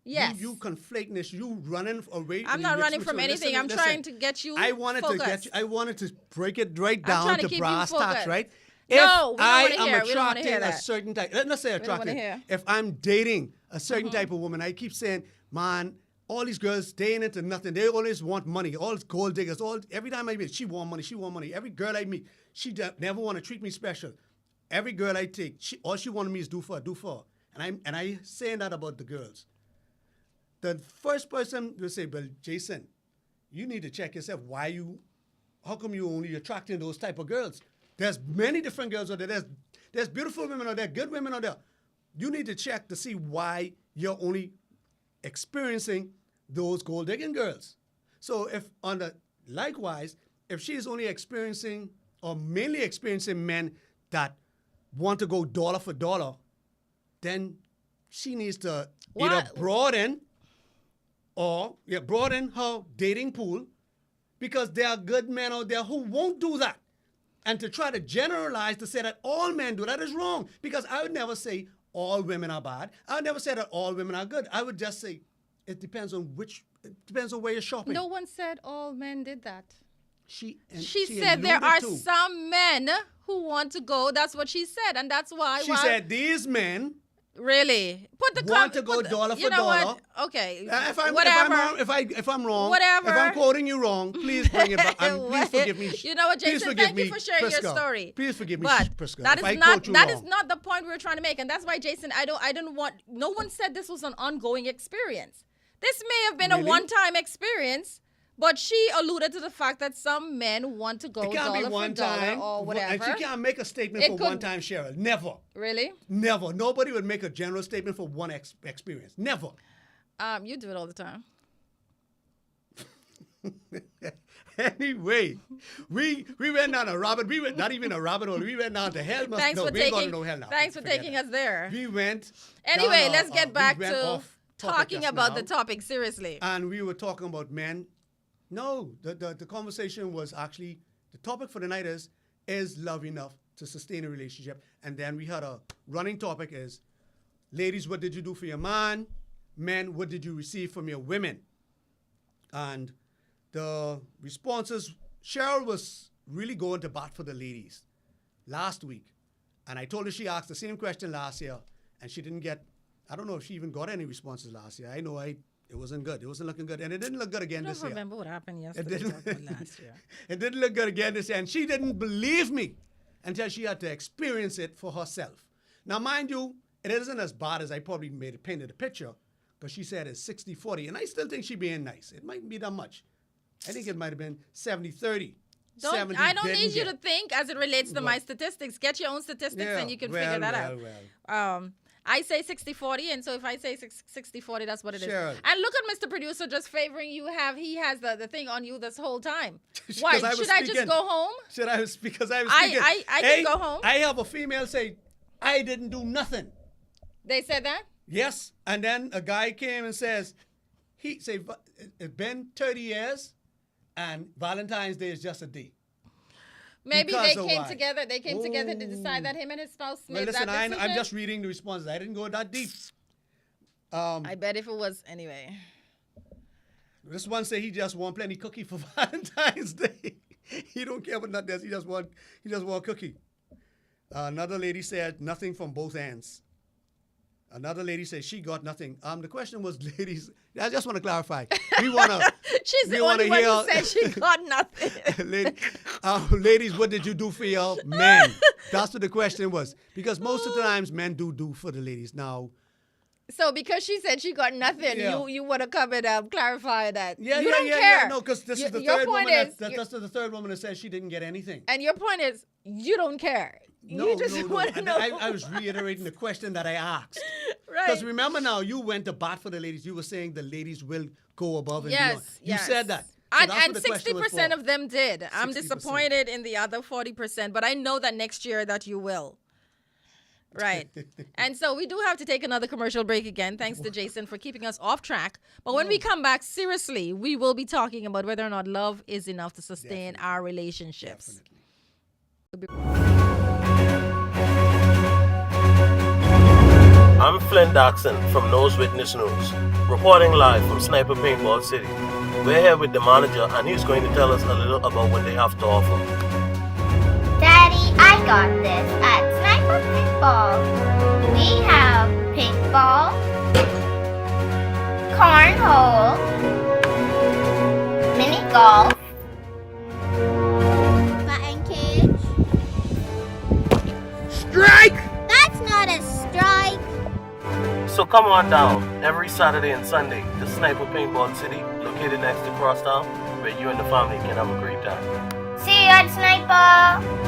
B: Yes.
A: You conflating this. You running away.
B: I'm not running from anything. I'm trying to get you
A: I wanted to get
B: focused.
A: you. I wanted to break it right
B: I'm
A: down
B: trying
A: to
B: to keep you
A: brass tacks,
B: focused.
A: right?
B: No, we don't
A: I
B: wanna
A: am
B: hear it. We don't wanna hear
A: attracting a
B: that.
A: certain type. Let's not say
B: don't wanna
A: attracting.
B: hear.
A: If I'm dating a certain type of woman, I keep saying, man, all these girls, they ain't into nothing. They always want money. All gold diggers. Every time I meet, she want money. She want money. Every girl I meet, she never want to treat me special. Every girl I take, all she wanted me is do for her. And I saying that about the girls. The first person will say, well, Jason, you need to check yourself. How come you only attracting those type of girls? There's many different girls out there. There's beautiful women out there, good women out there. You need to check to see why you're only experiencing those gold digging girls. So likewise, if she is only experiencing or mainly experiencing men that want to go dollar for dollar, then she needs to either
B: What?
A: broaden her dating pool, because there are good men out there who won't do that. And to try to generalize to say that all men do that is wrong, because I would never say all women are bad. I would never say that all women are good. I would just say it depends on where you're shopping.
B: No one said all men did that.
A: She
B: said there
A: alluded
B: are
A: to.
B: some men who want to go. That's what she said, and that's why.
A: She said these men
B: Really, put the
A: want to go dollar
B: you
A: for
B: know
A: dollar.
B: What? Okay,
A: Whatever. If I'm wrong,
B: Whatever.
A: if I'm quoting you wrong, please bring it back. And please forgive me.
B: You know what,
A: Please
B: Jason?
A: forgive
B: Thank you
A: me,
B: for sharing
A: Priska.
B: your story.
A: Please forgive me,
B: But
A: Priska,
B: that
A: if
B: is
A: I
B: not
A: quote you
B: that
A: wrong.
B: is not the point we were trying to make, and that's why, Jason, I don't want. No one said this was an ongoing experience. This may have been
A: Really?
B: a one-time experience, but she alluded to the fact that some men want to go
A: It can't be
B: dollar
A: one
B: for dollar
A: time.
B: or whatever.
A: And she can't make a statement
B: It
A: for
B: could-
A: one time, Cheryl. Never.
B: Really?
A: Never. Nobody would make a general statement for one experience. Never.
B: You do it all the time.
A: Anyway, we went down a rabbit. We went not even a rabbit hole. We went down to hell.
B: Thanks
A: no,
B: for
A: we ain't going
B: taking.
A: to no hell now.
B: Thanks for
A: Forget
B: taking
A: that.
B: us there.
A: We went.
B: Anyway,
A: down
B: let's get
A: we
B: back
A: went
B: to
A: off topic
B: talking
A: just
B: about
A: now.
B: the topic seriously.
A: And we were talking about men. No, the conversation was actually, the topic for the night is love enough to sustain a relationship? And then we had a running topic is, ladies, what did you do for your man? Men, what did you receive from your women? And the responses, Cheryl was really going to bat for the ladies last week. And I told her she asked the same question last year, and she didn't get, I don't know if she even got any responses last year. I know it wasn't good. It wasn't looking good. And it didn't look good again
B: I
A: this
B: don't
A: year.
B: remember what happened
A: It
B: yesterday
A: didn't,
B: talking about last year.
A: it didn't look good again this year. And she didn't believe me until she had to experience it for herself. Now, mind you, it isn't as bad as I probably painted a picture, because she said it's 60-40. And I still think she's being nice. It mightn't be that much. I think it might have been 70-30.
B: I don't need you to think as it relates to my
A: What?
B: statistics. Get your own statistics
A: Yeah,
B: and you can
A: well,
B: figure that
A: well,
B: out. I say 60-40, and so if I say 60-40, that's what it is.
A: Sure.
B: And look at Mr. Producer just favoring you. He has the thing on you this whole time.
A: 'Cause
B: Why?
A: I was
B: Should I just
A: speaking.
B: go home?
A: Because I was
B: I-
A: speaking.
B: I can go home.
A: I have a female say, I didn't do nothing.
B: They said that?
A: Yes. And then a guy came and says, it's been 30 years and Valentine's Day is just a day.
B: Maybe
A: Because
B: they
A: of
B: came
A: why?
B: together. They came together to decide that him and his spouse
A: Well,
B: made
A: listen,
B: that decision.
A: I'm just reading the responses. I didn't go that deep.
B: I bet if it was anyway.
A: This one say he just want plenty cookie for Valentine's Day. He don't care about nothing else. He just want cookie. Another lady said nothing from both ends. Another lady said she got nothing. The question was, ladies, I just want to clarify. We want to.
B: She's
A: we
B: the
A: wanna
B: only one who
A: hear-
B: said she got nothing.
A: ladies, what did you do for your men? That's what the question was. Because most of the times men do for the ladies. Now,
B: So because she said she got nothing,
A: Yeah.
B: you want to come and clarify that.
A: yeah,
B: you
A: yeah,
B: don't
A: yeah,
B: care.
A: yeah. No, because this is the
B: Your
A: third
B: point
A: woman.
B: is,
A: That's the third woman that says she didn't get anything.
B: and your point is, you don't care.
A: No,
B: you just
A: no.
B: want to know.
A: I was reiterating the question that I asked.
B: right.
A: Because remember now, you went to bat for the ladies. You were saying the ladies will go above and beyond.
B: Yes,
A: You
B: yes.
A: said that. that's
B: And
A: what the question was
B: 60%
A: for.
B: of them did. I'm
A: 60%.
B: disappointed in the other 40%, but I know that next year that you will. Right. And so we do have to take another commercial break again. Thanks to Jason for keeping us off track. But when we come back, seriously, we will be talking about whether or not love is enough to sustain our relationships.
E: I'm Flynn Doxson from Nose Witness News, reporting live from Sniper Paintball City. We're here with the manager, and he's going to tell us a little about what they have to offer.
F: Daddy, I got this at Sniper Paintball. We have paintball, cornhole, mini golf, batting cage.
A: Strike!
F: That's not a strike.
E: So come on down every Saturday and Sunday to Sniper Paintball City, located next to Crosstown, where you and the family can have a great time.
F: See you at Sniper.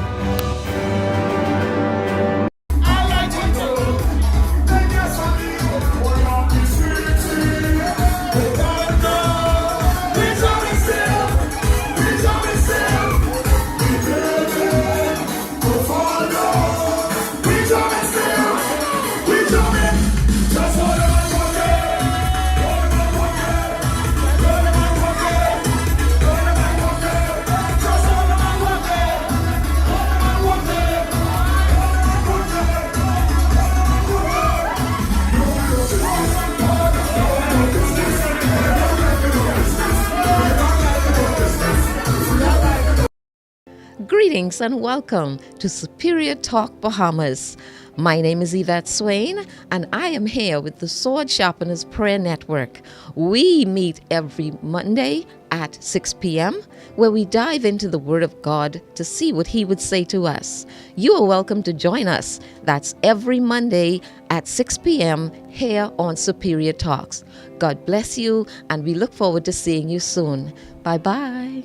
G: Greetings and welcome to Superior Talk Bahamas. My name is Yvette Swain, and I am here with the Sword Sharpeners Prayer Network. We meet every Monday at 6 p.m., where we dive into the Word of God to see what He would say to us. You are welcome to join us. That's every Monday at 6 p.m. here on Superior Talks. God bless you, and we look forward to seeing you soon. Bye-bye.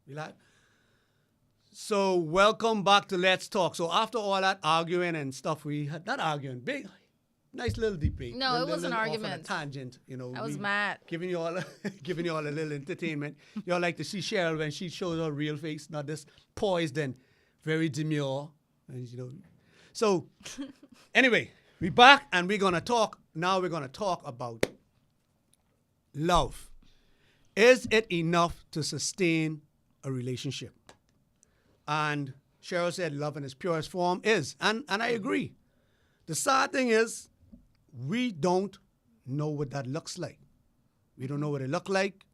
A: We live? So welcome back to Let's Talk. So after all that arguing and stuff, we had not arguing, big, nice little debate.
B: No, it was an
A: off on
B: argument.
A: a tangent, you know.
B: I was
A: we
B: mad.
A: Giving you all, giving you all a little entertainment. You all like to see Cheryl when she shows her real face, not this poised and very demure, and you know. So anyway, we back and we're gonna talk. Now we're gonna talk about love. Is it enough to sustain a relationship? And Cheryl said love in its purest form is. And I agree. The sad thing is we don't know what that looks like. We don't know what it looks like.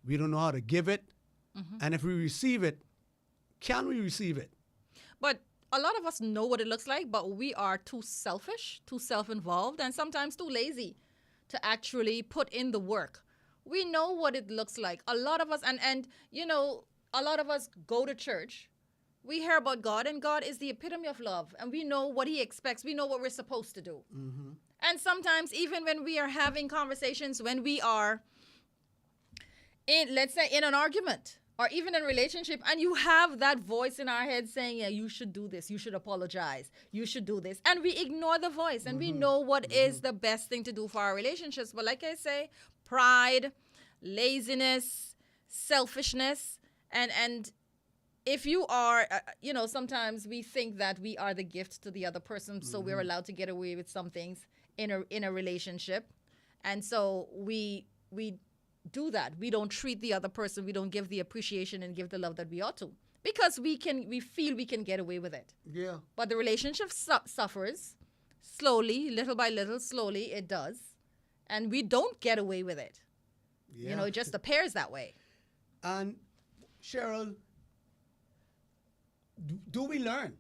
A: We don't know how to give it. And if we receive it, can we receive it?
B: But a lot of us know what it looks like, but we are too selfish, too self-involved, and sometimes too lazy to actually put in the work. We know what it looks like. A lot of us, and you know, a lot of us go to church. We hear about God, and God is the epitome of love, and we know what He expects. We know what we're supposed to do. And sometimes, even when we are having conversations, when we are in, let's say, in an argument or even in a relationship, and you have that voice in our head saying, yeah, you should do this, you should apologize, you should do this. And we ignore the voice, and we know what is the best thing to do for our relationships. But like I say, pride, laziness, selfishness, and if you are, you know, sometimes we think that we are the gift to the other person, so we're allowed to get away with some things in a relationship, and so we do that. We don't treat the other person. We don't give the appreciation and give the love that we ought to, because we feel we can get away with it.
A: Yeah.
B: But the relationship suffers slowly, little by little. Slowly, it does, and we don't get away with it.
A: Yeah.
B: You know, it just appears that way.
A: And Cheryl, do we learn?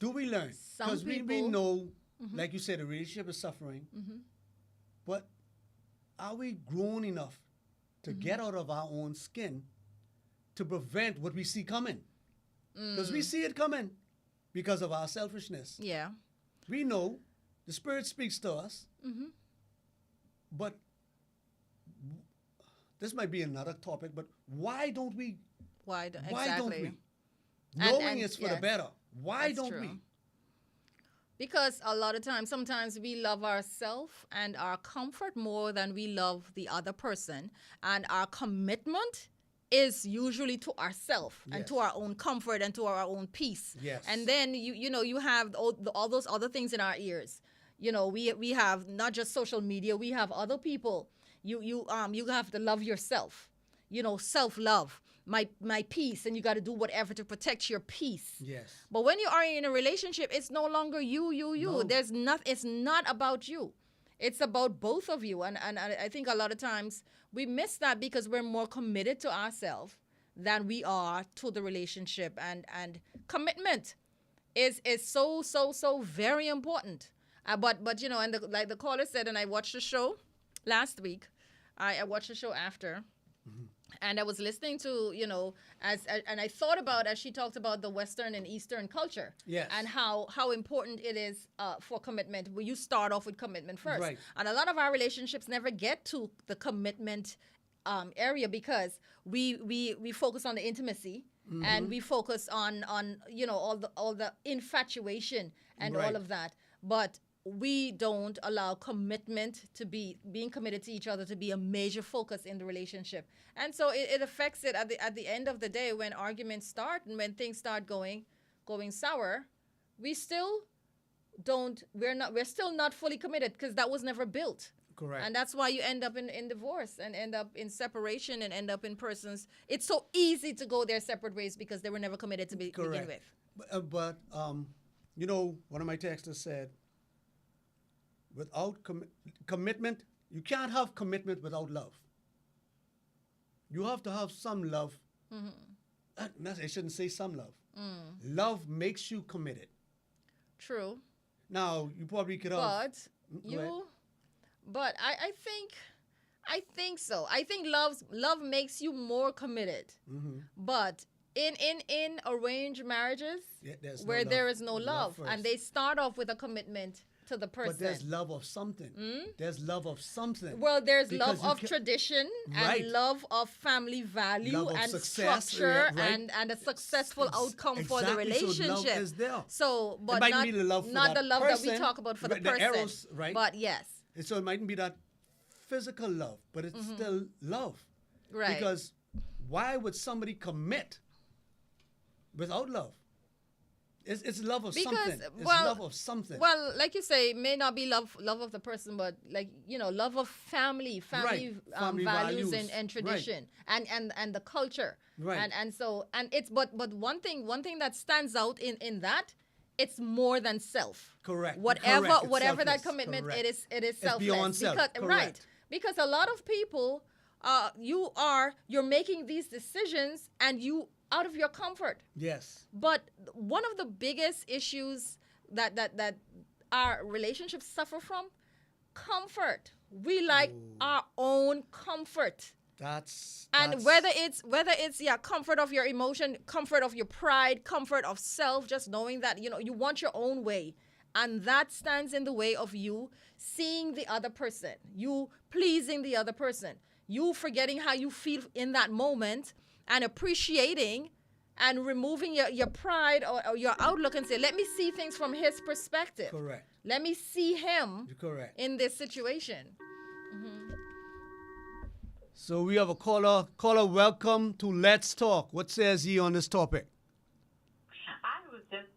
A: Do we learn?
B: Some
A: Because we
B: people-
A: know, like you said, the relationship is suffering. But are we grown enough to get out of our own skin to prevent what we see coming? Because we see it coming because of our selfishness.
B: Yeah.
A: We know the Spirit speaks to us, but this might be another topic, but why don't we?
B: Why don't
A: Why don't
B: exactly?
A: we? Knowing
B: and
A: it's for
B: yes,
A: the better. Why
B: that's
A: don't
B: true.
A: we?
B: Because a lot of times, sometimes we love ourselves and our comfort more than we love the other person. And our commitment is usually to ourselves and to
A: Yes.
B: our own comfort and to our own peace.
A: Yes.
B: And then you have all those other things in our ears. We have not just social media, we have other people. You have to love yourself. Self-love, my peace, and you got to do whatever to protect your peace.
A: Yes.
B: But when you are in a relationship, it's no longer you.
A: No.
B: It's not about you. It's about both of you. And I think a lot of times we miss that because we're more committed to ourselves than we are to the relationship. And commitment is so very important. But and like the caller said, and I watched the show last week. I watched the show after. And I was listening to, and I thought about as she talked about the Western and Eastern culture.
A: Yes.
B: And how important it is for commitment. Where you start off with commitment first.
A: Right.
B: And a lot of our relationships never get to the commitment area because we focus on the intimacy and we focus on all the infatuation and
A: Right.
B: all of that. But we don't allow commitment to being committed to each other to be a major focus in the relationship. And so it affects it at the end of the day when arguments start and when things start going sour. We're still not fully committed because that was never built.
A: Correct.
B: And that's why you end up in divorce and end up in separation and end up in persons. It's so easy to go their separate ways because they were never committed to begin
A: Correct.
B: with.
A: But one of my texters said, without commitment, you can't have commitment without love. You have to have some love. I shouldn't say some love. Love makes you committed.
B: True.
A: Now, you probably could have. Go ahead.
B: But I think so. I think love makes you more committed. But in arranged marriages
A: There's no
B: where
A: love.
B: there is no love
A: first.
B: and they start off with a commitment to the person.
A: But there's love of something. There's love of something.
B: Well, there's
A: Because
B: love
A: you
B: of tradition
A: Right.
B: and love of family value
A: Love of
B: and
A: success,
B: structure
A: yeah, right.
B: and a successful outcome for the
A: Exactly, so
B: relationship.
A: love is there.
B: So, but
A: It might
B: not,
A: be the love for
B: not
A: that
B: the love that we
A: person,
B: talk about for the
A: right, the
B: person.
A: eros, right?
B: But yes.
A: And so it mightn't be that physical love, but it's still love.
B: Right.
A: Because why would somebody commit without love? It's love of something. It's love of something.
B: Well, like you say, it may not be love of the person, but love of family
A: Right. Family
B: values
A: values.
B: and tradition and the culture.
A: Right.
B: And it's but one thing that stands out in that, it's more than self.
A: Correct.
B: Whatever
A: Correct. It's
B: whatever that
A: selfless.
B: commitment
A: Correct.
B: it is
A: It's
B: selfless.
A: beyond self.
B: Because,
A: Correct.
B: right. Because a lot of people you're making these decisions and you out of your comfort.
A: Yes.
B: But one of the biggest issues that our relationships suffer from, comfort. We like our own comfort. And whether it's comfort of your emotion, comfort of your pride, comfort of self, just knowing that you want your own way. And that stands in the way of you seeing the other person, you pleasing the other person, you forgetting how you feel in that moment and appreciating and removing your pride or your outlook and say, let me see things from his perspective.
A: Correct.
B: Let me see him
A: You're correct.
B: in this situation.
A: So we have a caller. Caller, welcome to Let's Talk. What says he on this topic?
H: I was just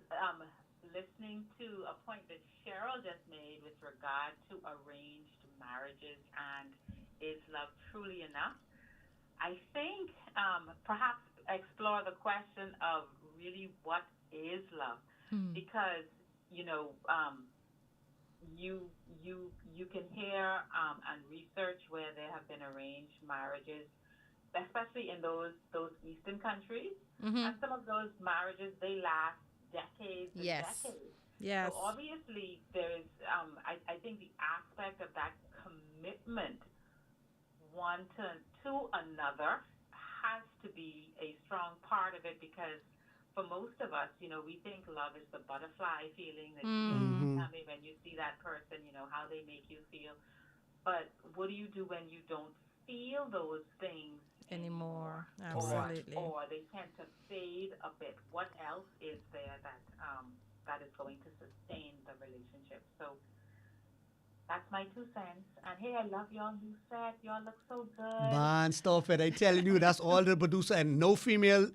H: listening to a point that Cheryl just made with regard to arranged marriages and is love truly enough? I think perhaps explore the question of really what is love, because you can hear and research where there have been arranged marriages, especially in those Eastern countries, and some of those marriages they last decades and decades.
B: Yes.
H: So obviously there is I think the aspect of that commitment one to another has to be a strong part of it, because for most of us, we think love is the butterfly feeling that you tell me when you see that person, how they make you feel. But what do you do when you don't feel those things
B: Anymore.
H: Or
B: Absolutely.
H: they tend to fade a bit? What else is there that that is going to sustain the relationship. So that's my 2 cents. And hey, I love y'all new set. Y'all look so good.
A: Man, stop it. I telling you, that's all the producer and no female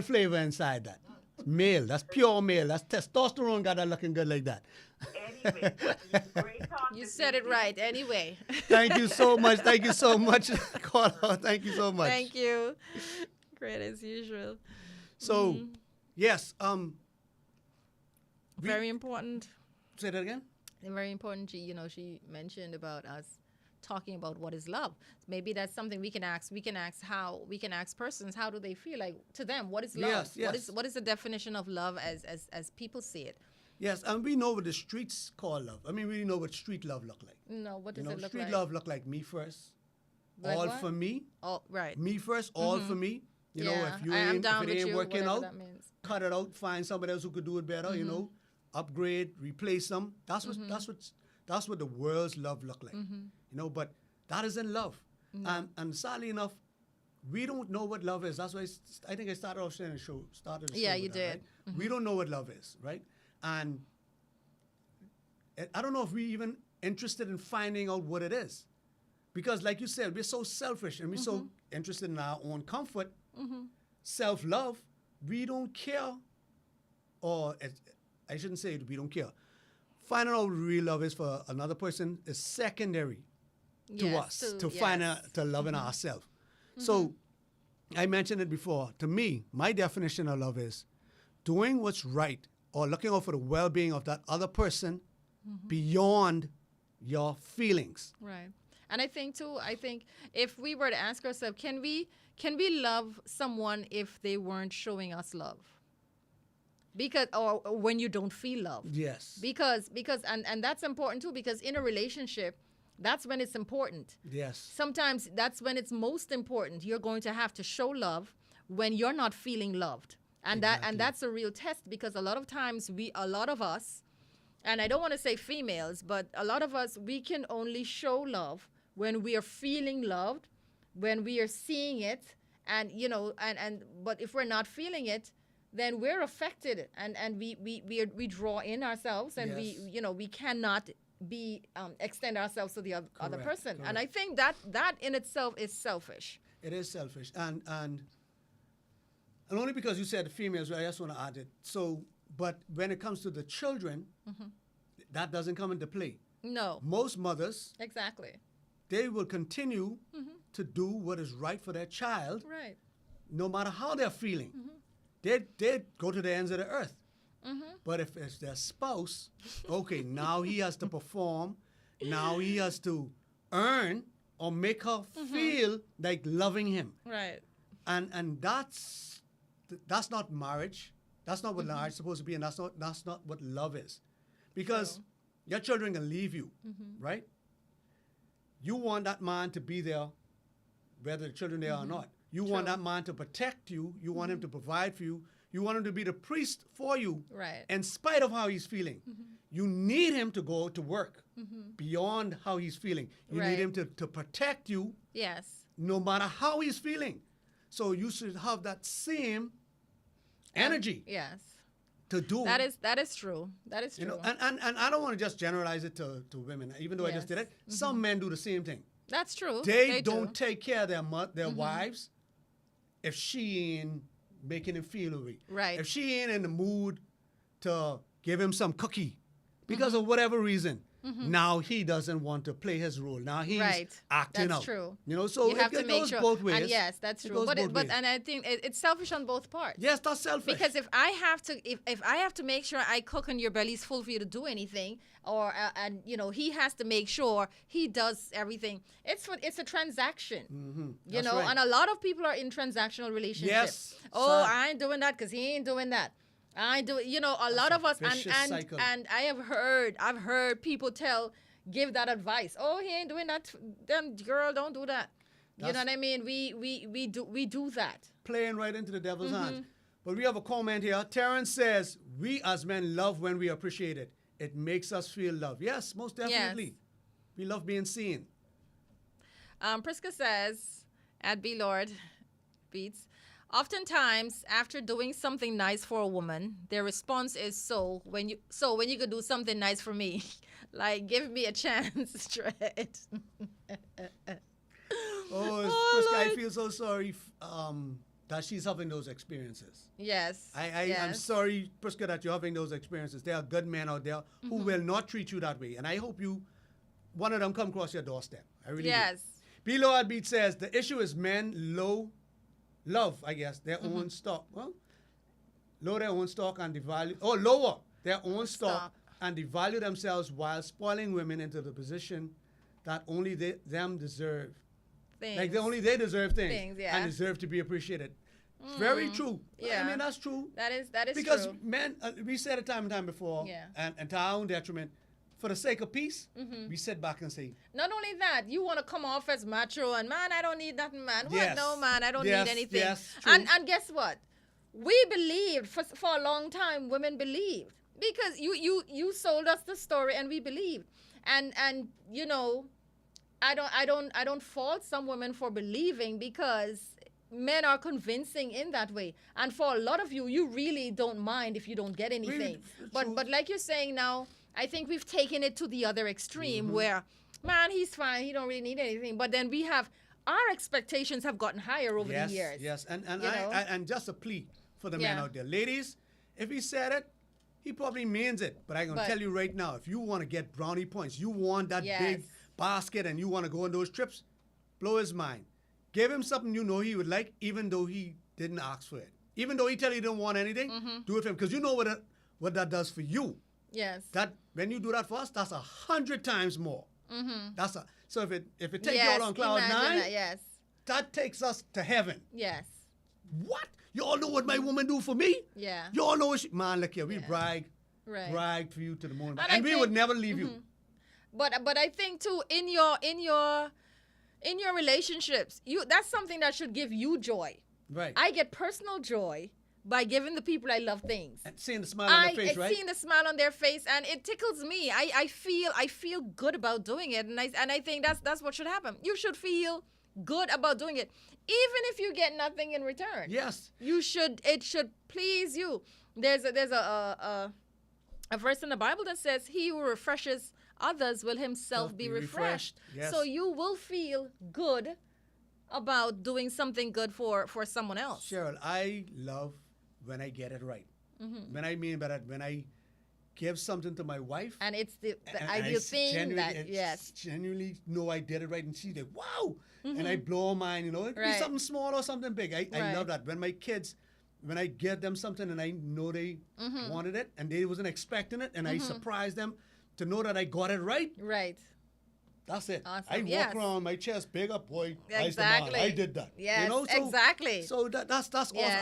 A: flavor inside that. Male. That's pure male. That's testosterone got that looking good like that.
H: Anyway, great talk.
B: You
H: this
B: said it
H: evening.
B: right. Anyway.
A: Thank you so much. Thank you so much, caller. Thank you so much.
B: Thank you. Great as usual.
A: So, yes.
B: Very important.
A: Say that again.
B: Very important. She mentioned about us talking about what is love. Maybe that's something we can ask. We can ask persons, how do they feel? Like, to them, what is love?
A: Yes.
B: What is the definition of love as people see it?
A: Yes, and we know what the streets call love. I mean, we know what street love look like.
B: No, what does it look
A: street
B: like?
A: love look like me first,
B: Like
A: all
B: what?
A: for me.
B: Oh, right.
A: Me first, all for me. You know,
B: Yeah,
A: if you
B: I am
A: ain't,
B: down
A: if it
B: with
A: ain't
B: you,
A: working
B: whatever
A: out,
B: that means.
A: cut it out. Find somebody else who could do it better. You know, upgrade, replace them. That's what the world's love look like. You know, but that isn't love. And sadly enough, we don't know what love is. That's why I think I started off saying the show.
B: Yeah,
A: with
B: you
A: that,
B: did.
A: right? We don't know what love is, right? And I don't know if we even interested in finding out what it is. Because like you said, we're so selfish and we're so interested in our own comfort, self-love, we don't care. Or I shouldn't say we don't care. Finding out what real love is for another person is secondary to us, to loving ourselves. So I mentioned it before. To me, my definition of love is doing what's right or looking out for the well-being of that other person beyond your feelings.
B: Right. And I think if we were to ask ourselves, can we love someone if they weren't showing us love? Because or when you don't feel love.
A: Yes.
B: Because and that's important too, because in a relationship, that's when it's important.
A: Yes.
B: Sometimes that's when it's most important. You're going to have to show love when you're not feeling loved. And that's a real test, because a lot of times a lot of us, and I don't want to say females, but a lot of us, we can only show love when we are feeling loved, when we are seeing it, and but if we're not feeling it, then we're affected, and we draw in ourselves, and we cannot extend ourselves to the other person. And I think that in itself is selfish.
A: It is selfish, and only because you said the females, I just want to add it. So, but when it comes to the children, that doesn't come into play.
B: No.
A: Most mothers,
B: Exactly.
A: they will continue to do what is right for their child,
B: Right.
A: no matter how they're feeling. They go to the ends of the earth. But if it's their spouse, okay, now he has to perform. Now he has to earn or make her feel like loving him.
B: Right.
A: And that's not marriage. That's not what marriage is supposed to be, and that's not what love is. Because your children can leave you, right? You want that man to be there, whether the children there or not. You want that man to protect you. You want him to provide for you. You want him to be the priest for you,
B: Right.
A: in spite of how he's feeling. You need him to go to work beyond how he's feeling. You
B: Right.
A: need him to protect you
B: Yes.
A: no matter how he's feeling. So you should have that same energy
B: Yes.
A: to do.
B: That is true. That is true.
A: You know, and I don't want to just generalize it to women, even though I just did it. Some men do the same thing.
B: That's true.
A: They
B: do.
A: don't take care of their wives if she ain't making him feel away.
B: Right.
A: If she ain't in the mood to give him some cookie because of whatever reason, now he doesn't want to play his role. Now he's acting
B: That's
A: out.
B: true.
A: You know, so
B: You have
A: it
B: to make
A: goes
B: sure.
A: both ways.
B: And yes, that's
A: It
B: true.
A: goes
B: But
A: both ways.
B: and I think it's selfish on both parts.
A: Yes, that's selfish.
B: Because if I have to make sure I cook and your belly's full for you to do anything, or and he has to make sure he does everything. It's a transaction. You
A: That's
B: know,
A: right.
B: and a lot of people are in transactional relationships.
A: Yes,
B: Oh,
A: sad.
B: I ain't doing that because he ain't doing that. I do. A lot of us
A: vicious cycle.
B: and I've heard people give that advice. Oh, he ain't doing that. Then girl, don't do that. You know what I mean? We do that.
A: Playing right into the devil's hands. But we have a comment here. Terrence says, we as men love when we appreciate it. It makes us feel love. Yes, most definitely.
B: Yes.
A: We love being seen.
B: Priska says, at B Lord Beats, oftentimes after doing something nice for a woman, their response is when you could do something nice for me, like give me a chance, Tread.
A: Priska, I feel so sorry that she's having those experiences.
B: Yes.
A: I'm
B: yes.
A: sorry, Priska, that you're having those experiences. There are good men out there who will not treat you that way. And I hope one of them come across your doorstep. I really
B: Yes.
A: do. B. Lord Beat says, the issue is men love, I guess, their own stock. Well, lower their own stock and lower their own stock and devalue themselves while spoiling women into the position that only them deserve.
B: Things.
A: Like only they deserve things
B: yeah.
A: and deserve to be appreciated. It's very true.
B: Yeah.
A: I mean, that's true.
B: That is
A: because
B: true.
A: men, we said it time and time before,
B: Yeah.
A: and to our own detriment, for the sake of peace, we sit back and say,
B: Not only that, you want to come off as macho and man, I don't need nothing, man. What?
A: Yes.
B: No, man, I don't
A: Yes,
B: need anything.
A: yes, true.
B: And guess what? We believed for a long time. Women believed because you sold us the story and we believed. And you know, I don't fault some women for believing because men are convincing in that way. And for a lot of you really don't mind if you don't get anything.
A: Really,
B: But like you're saying now, I think we've taken it to the other extreme where, man, he's fine. He don't really need anything. But then our expectations have gotten higher over the years.
A: Yes, and
B: you know?
A: and just a plea for the men
B: Yeah.
A: out there. Ladies, if he said it, he probably means it. But I'm going to
B: But-
A: tell you right now, if you want to get brownie points, you want that
B: Yes.
A: big basket and you want to go on those trips, blow his mind. Give him something you know he would like, even though he didn't ask for it. Even though he tell you he don't want anything, do it for him. Because you know what that does for you.
B: Yes.
A: That when you do that for us, that's 100 times more. So if it takes
B: Yes,
A: you all on cloud
B: imagine
A: 9,
B: that, yes.
A: that takes us to heaven.
B: Yes.
A: What? You all know what my woman do for me?
B: Yeah.
A: You all know what man, look here, we
B: Right.
A: brag for you to the moon.
B: And
A: And
B: I
A: we would
B: think-
A: never leave you.
B: But I think too in your relationships, that's something that should give you joy.
A: Right.
B: I get personal joy by giving the people I love things.
A: And seeing the smile on their face, right?
B: Seeing the smile on their face, and it tickles me. I feel good about doing it, and I think that's what should happen. You should feel good about doing it, even if you get nothing in return.
A: Yes.
B: It should please you. There's a verse in the Bible that says, "He who refreshes others will himself be refreshed."
A: Yes.
B: So you will feel good about doing something good for someone else.
A: Cheryl, I love when I get it right. When I mean by that, when I give something to my wife.
B: And it's the
A: and
B: ideal thing that, yes.
A: Genuinely know I did it right, and she's like, wow. And I blow her mind, you know. It could be
B: Right.
A: something small or something big. I
B: Right.
A: love that. When my kids, when I give them something and I know they wanted it and they wasn't expecting it, and I surprise them to know that I got it right.
B: Right.
A: That's it.
B: Awesome,
A: I walk
B: yes.
A: around my chest big up, boy.
B: Exactly.
A: I did that.
B: Yes,
A: you know?
B: exactly.
A: So that's awesome.
B: Yes.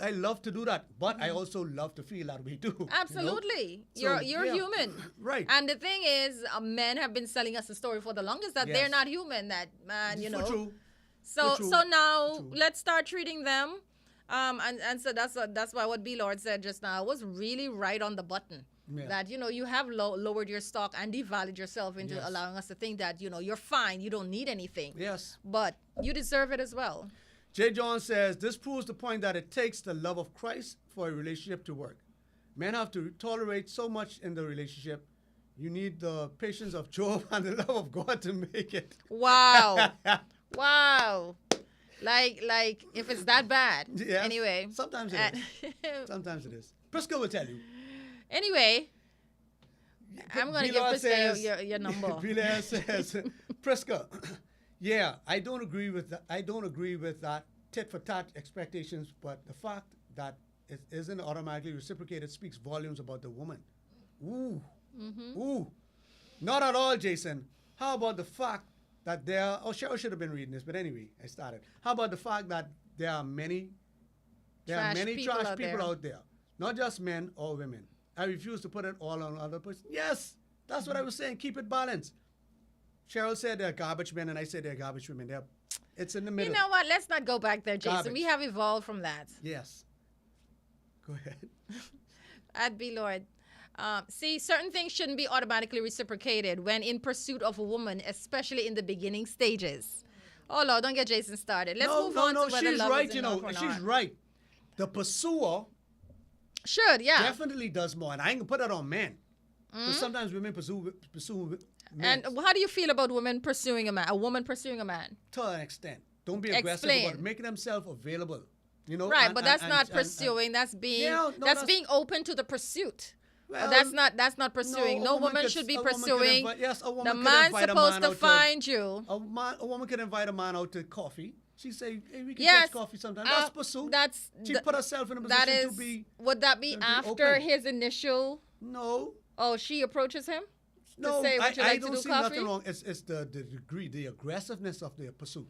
A: I love to do that, but I also love to feel that way too. you know?
B: Absolutely.
A: So,
B: You're
A: yeah.
B: human.
A: Right.
B: And the thing is, men have been selling us a story for the longest that
A: Yes.
B: they're not human, that man, you know.
A: For true.
B: So
A: For true.
B: so now
A: True.
B: let's start treating them. And so that's why what B Lord said just now was really right on the button.
A: Yeah.
B: That you have lowered your stock and devalued yourself into
A: Yes.
B: allowing us to think that you're fine, you don't need anything.
A: Yes.
B: But you deserve it as well.
A: J. John says, this proves the point that it takes the love of Christ for a relationship to work. Men have to tolerate so much in the relationship. You need the patience of Job and the love of God to make it.
B: Wow. Wow. Like if it's that bad.
A: Yes.
B: Anyway.
A: Sometimes it is. Sometimes it is. Prisca will tell you.
B: Anyway, I'm going to give
A: Bilal
B: Prisca
A: says-
B: your number.
A: Bilal says, Prisca, yeah, I don't agree with that tit for tat expectations, but the fact that it isn't automatically reciprocated speaks volumes about the woman. Ooh. Ooh. Not at all, Jason. How about the fact that Cheryl should have been reading this, but anyway, I started. How about the fact that there are many
B: Trash people
A: trash
B: out
A: people
B: there.
A: out there, not just men or women. I refuse to put it all on other person. Yes, that's what I was saying. Keep it balanced. Cheryl said they're garbage men, and I said they're garbage women. It's in the
B: You
A: middle.
B: know what? Let's not go back there, Jason.
A: Garbage.
B: We have evolved from that.
A: Yes. Go ahead.
B: I'd be Lord. See, certain things shouldn't be automatically reciprocated when in pursuit of a woman, especially in the beginning stages. Oh Lord, don't get Jason started. Let's move on to whether
A: she's
B: love
A: right,
B: is
A: you know,
B: enough or
A: she's
B: not.
A: right. The pursuer
B: Should, yeah.
A: definitely does more, and I ain't gonna put that on men. Because sometimes women pursue men
B: And how do you feel about women pursuing a man? A woman pursuing a man?
A: to an extent. Don't be aggressive
B: Explain.
A: about it. Making themselves available. You know,
B: Right,
A: and-
B: but that's
A: and-
B: not
A: and-
B: pursuing. That's being
A: Yeah, no,
B: that's
A: that's-
B: being open to the pursuit.
A: Well,
B: That's not pursuing.
A: a
B: No woman
A: could-
B: should be
A: a woman could
B: pursuing.
A: yes, a woman
B: The
A: could
B: man's
A: invite a
B: supposed
A: man
B: to
A: out
B: find you.
A: A woman could invite a man out to coffee. She say, "Hey, we can
B: Yes.
A: catch coffee sometime." That's pursuit.
B: That's
A: She
B: th-
A: put herself in a
B: that
A: position
B: is.
A: to be.
B: Would that be
A: to be
B: after
A: open.
B: his initial?
A: No,
B: Oh, she approaches him.
A: no.
B: say, "Would you
A: I
B: like to
A: don't
B: do
A: see
B: coffee?"
A: nothing wrong. It's the degree, the aggressiveness of the pursuit.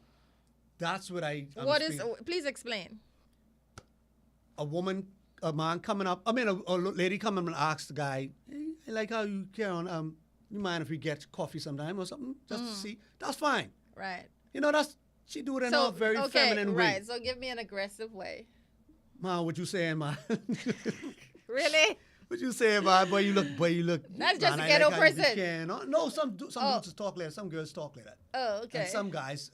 A: That's what I'm
B: What is?
A: speaking.
B: Please explain.
A: A man coming up. I mean, a lady coming and asks the guy, "Hey, I like how you carry on. You mind if we get coffee sometime or something, just to see?" That's fine.
B: Right.
A: You know, she do it in
B: So
A: a very
B: okay,
A: feminine way.
B: right. So give me an aggressive way.
A: Man, what you saying, man?
B: Really?
A: What you saying, man? Boy, you look.
B: That's
A: man,
B: just a
A: I
B: ghetto
A: like how you be
B: person.
A: carrying on. No, some dudes talk like that. Some girls talk like that.
B: Oh, okay.
A: And some guys,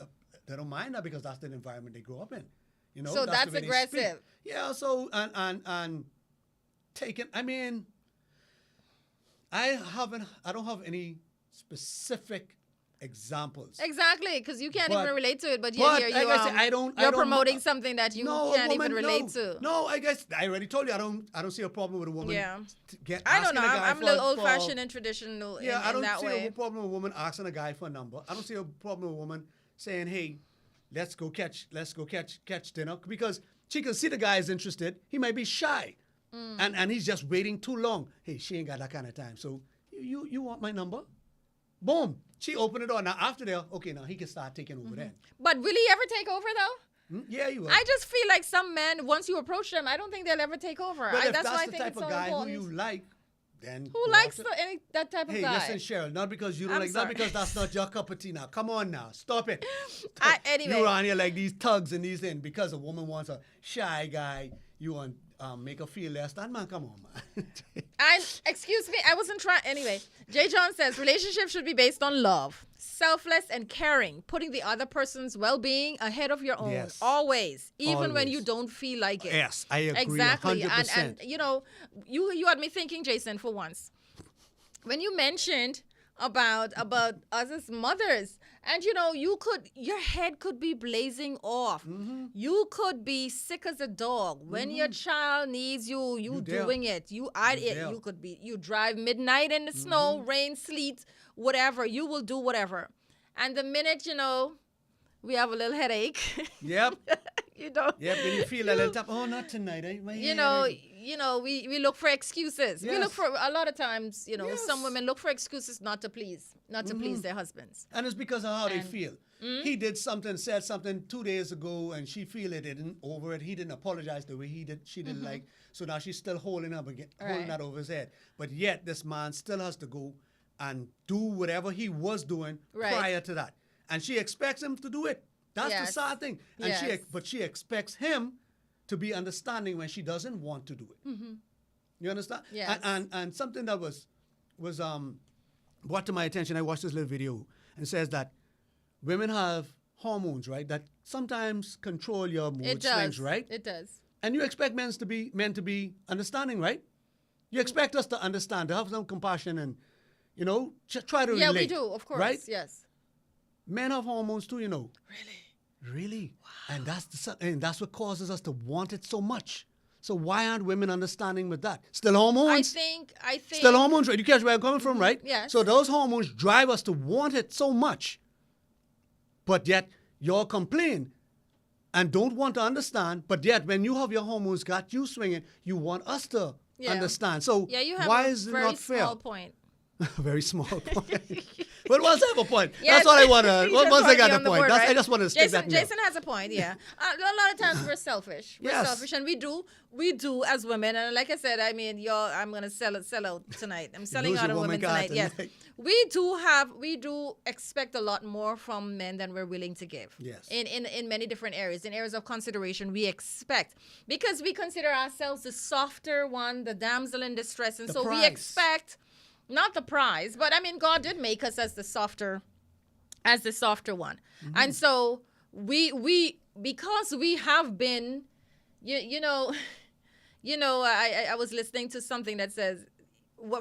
A: they don't mind that because that's the environment they grow up in. You know,
B: So
A: the
B: that's
A: way they speak.
B: aggressive.
A: Yeah. So and taking. I mean, I don't have any specific examples.
B: Exactly, because you can't
A: But-
B: even relate to it, but
A: but
B: here you
A: like I said, I
B: you're
A: don't-
B: promoting something that you
A: No, a
B: can't even
A: woman,
B: relate
A: no.
B: to.
A: No, I guess I already told you I don't see a problem with a woman.
B: Yeah.
A: I
B: I don't know. I'm a little old-fashioned and traditional
A: Yeah, I
B: in
A: don't
B: that
A: see
B: way.
A: a problem with a woman asking a guy for a number. I don't see a problem with a woman saying, "Hey, let's go catch dinner," because she can see the guy is interested. He might be shy, and he's just waiting too long. Hey, she ain't got that kind of time. So you want my number? Boom. She opened the door. Now after that, okay, now he can start taking over then.
B: But will he ever take over though?
A: Yeah, you will.
B: I just feel like some men, once you approach them, I don't think they'll ever take over.
A: But if
B: That's why I
A: that's the
B: think
A: type
B: it's
A: of
B: so
A: guy
B: important.
A: who you like, then
B: Who
A: go
B: likes
A: after-
B: that type of
A: Hey,
B: guy?
A: listen, Cheryl, not because you don't
B: I'm
A: like,
B: sorry.
A: not because that's not your cup of tea now. Come on now, stop it.
B: Anyway.
A: You around here like these thugs and these things because a woman wants a shy guy. You want make her feel less than, man. Come on, man.
B: And excuse me, I wasn't trying. Anyway, Jay John says relationships should be based on love, selfless and caring, putting the other person's well-being ahead of your own.
A: Yes.
B: Always, even when
A: Always.
B: you don't feel like it.
A: Yes, I agree.
B: Exactly.
A: 100%.
B: And you know, you had me thinking, Jason, for once, when you mentioned about us as mothers, and you know, your head could be blazing off.
A: Mm-hmm.
B: You could be sick as a dog when your child needs you. You
A: there.
B: doing it. You
A: there.
B: could be. You drive midnight in the snow,
A: Mm-hmm.
B: rain, sleet, whatever. You will do whatever. And the minute we have a little headache.
A: Yep.
B: you know.
A: Yep. When you feel a little tap, oh, not tonight. My
B: You
A: head
B: know,
A: ain't-"
B: we look for excuses. We look
A: Yes.
B: for a lot of times, some
A: Yes. Mm-hmm.
B: women look for excuses not to please their husbands.
A: And it's because of how they
B: And-
A: feel. He did something, said something 2 days ago, and she feel it didn't over it. He didn't apologize the way he did. She didn't like. So now she's still holding
B: Right.
A: that over his head. But yet this man still has to go and do whatever he was doing
B: Right.
A: prior to that, and she expects him to do it. That's
B: Yes.
A: the sad thing. And
B: Yes.
A: she expects him to be understanding when she doesn't want to do it. You understand?
B: Yes.
A: And something that was brought to my attention. I watched this little video and it says that women have hormones, right? That sometimes control your mood
B: It
A: swings,
B: does.
A: right?
B: It does.
A: And you expect men to be understanding, right? You expect us to understand, to have some compassion, and try to
B: Yeah,
A: relate.
B: we do, of course.
A: right?
B: Yes.
A: Men have hormones too, Really? Wow. And that's what causes us to want it so much. So why aren't women understanding with that? Still hormones?
B: I think
A: Still hormones, right? You catch where I'm coming from, right?
B: Yes.
A: So those hormones drive us to want it so much. But yet, you'll complain and don't want to understand. But yet, when you have your hormones got you swinging, you want us to
B: Yeah.
A: understand. So
B: Yeah, you have
A: why
B: a
A: is it
B: very
A: not fair?
B: small point.
A: Very small point. But what's have a point?
B: Yes.
A: That's what I want to.
B: You
A: Once
B: just
A: I
B: wanna
A: got
B: be
A: a
B: on the
A: point,
B: board,
A: I
B: right?
A: just want to stick that in there.
B: Jason has a point, yeah. A lot of times we're selfish. We're
A: Yes.
B: selfish, and we do as women. And like I said, I mean, I'm gonna sell out tonight. I'm selling
A: Lose
B: out
A: your
B: on
A: woman
B: women
A: card
B: tonight. Yes,
A: tonight.
B: we do expect a lot more from men than we're willing to give.
A: Yes.
B: In many different areas, in areas of consideration, we expect because we consider ourselves the softer one, the damsel in distress, and
A: The
B: so we
A: prize.
B: expect. Not the prize, but I mean, God did make us as the softer one.
A: Mm-hmm.
B: And so we because we have been, you know, I was listening to something that says,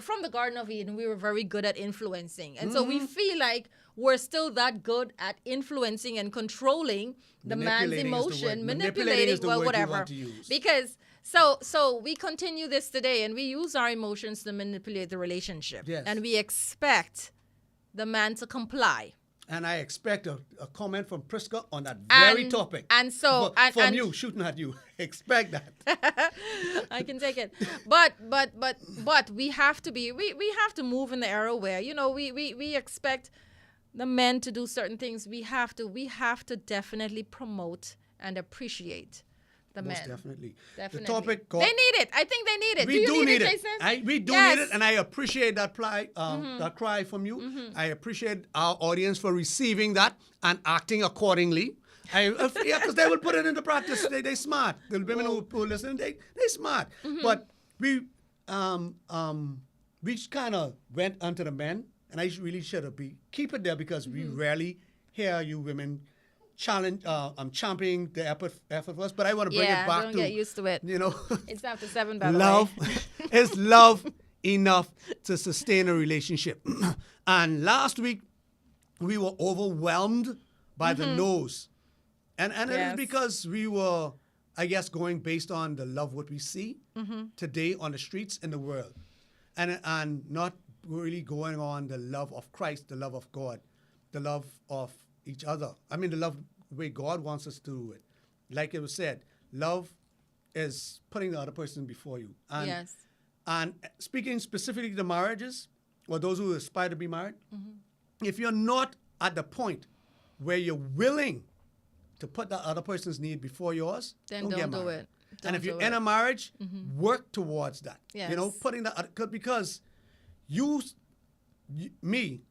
B: from the Garden of Eden, we were very good at influencing. And so we feel like we're still that good at influencing and controlling the man's
A: Manipulating is the
B: emotion,
A: word.
B: manipulating,
A: Manipulating is the word you
B: whatever.
A: want to use.
B: Because so we continue this today, and we use our emotions to manipulate the relationship.
A: Yes.
B: And we expect the man to comply.
A: And I expect a comment from Priska on that very
B: And-
A: topic.
B: and so-
A: from
B: and-
A: you, shooting at you. Expect that.
B: I can take it. But we have to be we have to move in the era where, you know, we expect the men to do certain things. We have to definitely promote and appreciate the
A: Most
B: men.
A: definitely.
B: Definitely.
A: The topic
B: They need it. I think they need it.
A: We
B: do you need it,
A: it.
B: Jason?
A: We do
B: Yes.
A: need it, and I appreciate that that cry from you. I appreciate our audience for receiving that and acting accordingly. Because they will put it into practice. They smart. The women who listen, they smart. But we kind of went onto the men, and I really should have keep it there because we rarely hear you women championing the effort for us. But I want to bring it back
B: don't
A: to
B: get used to it.
A: you know.
B: It's after 7, by the
A: Love
B: way.
A: is love enough to sustain a relationship. And last week we were overwhelmed by the no's. And it
B: Yes.
A: is because we were, I guess, going based on the love what we see today on the streets in the world. And not really going on the love of Christ, the love of God, the love of each other. I mean, the love the way God wants us to do it. Like it was said, love is putting the other person before you. And,
B: Yes.
A: And speaking specifically to marriages, or those who aspire to be married, if you're not at the point where you're willing to put the other person's need before yours,
B: Then
A: get
B: don't do
A: married.
B: it.
A: And
B: Don't
A: if you're
B: do
A: in
B: it.
A: a marriage, work towards that. You know,
B: Yes.
A: putting that, because me,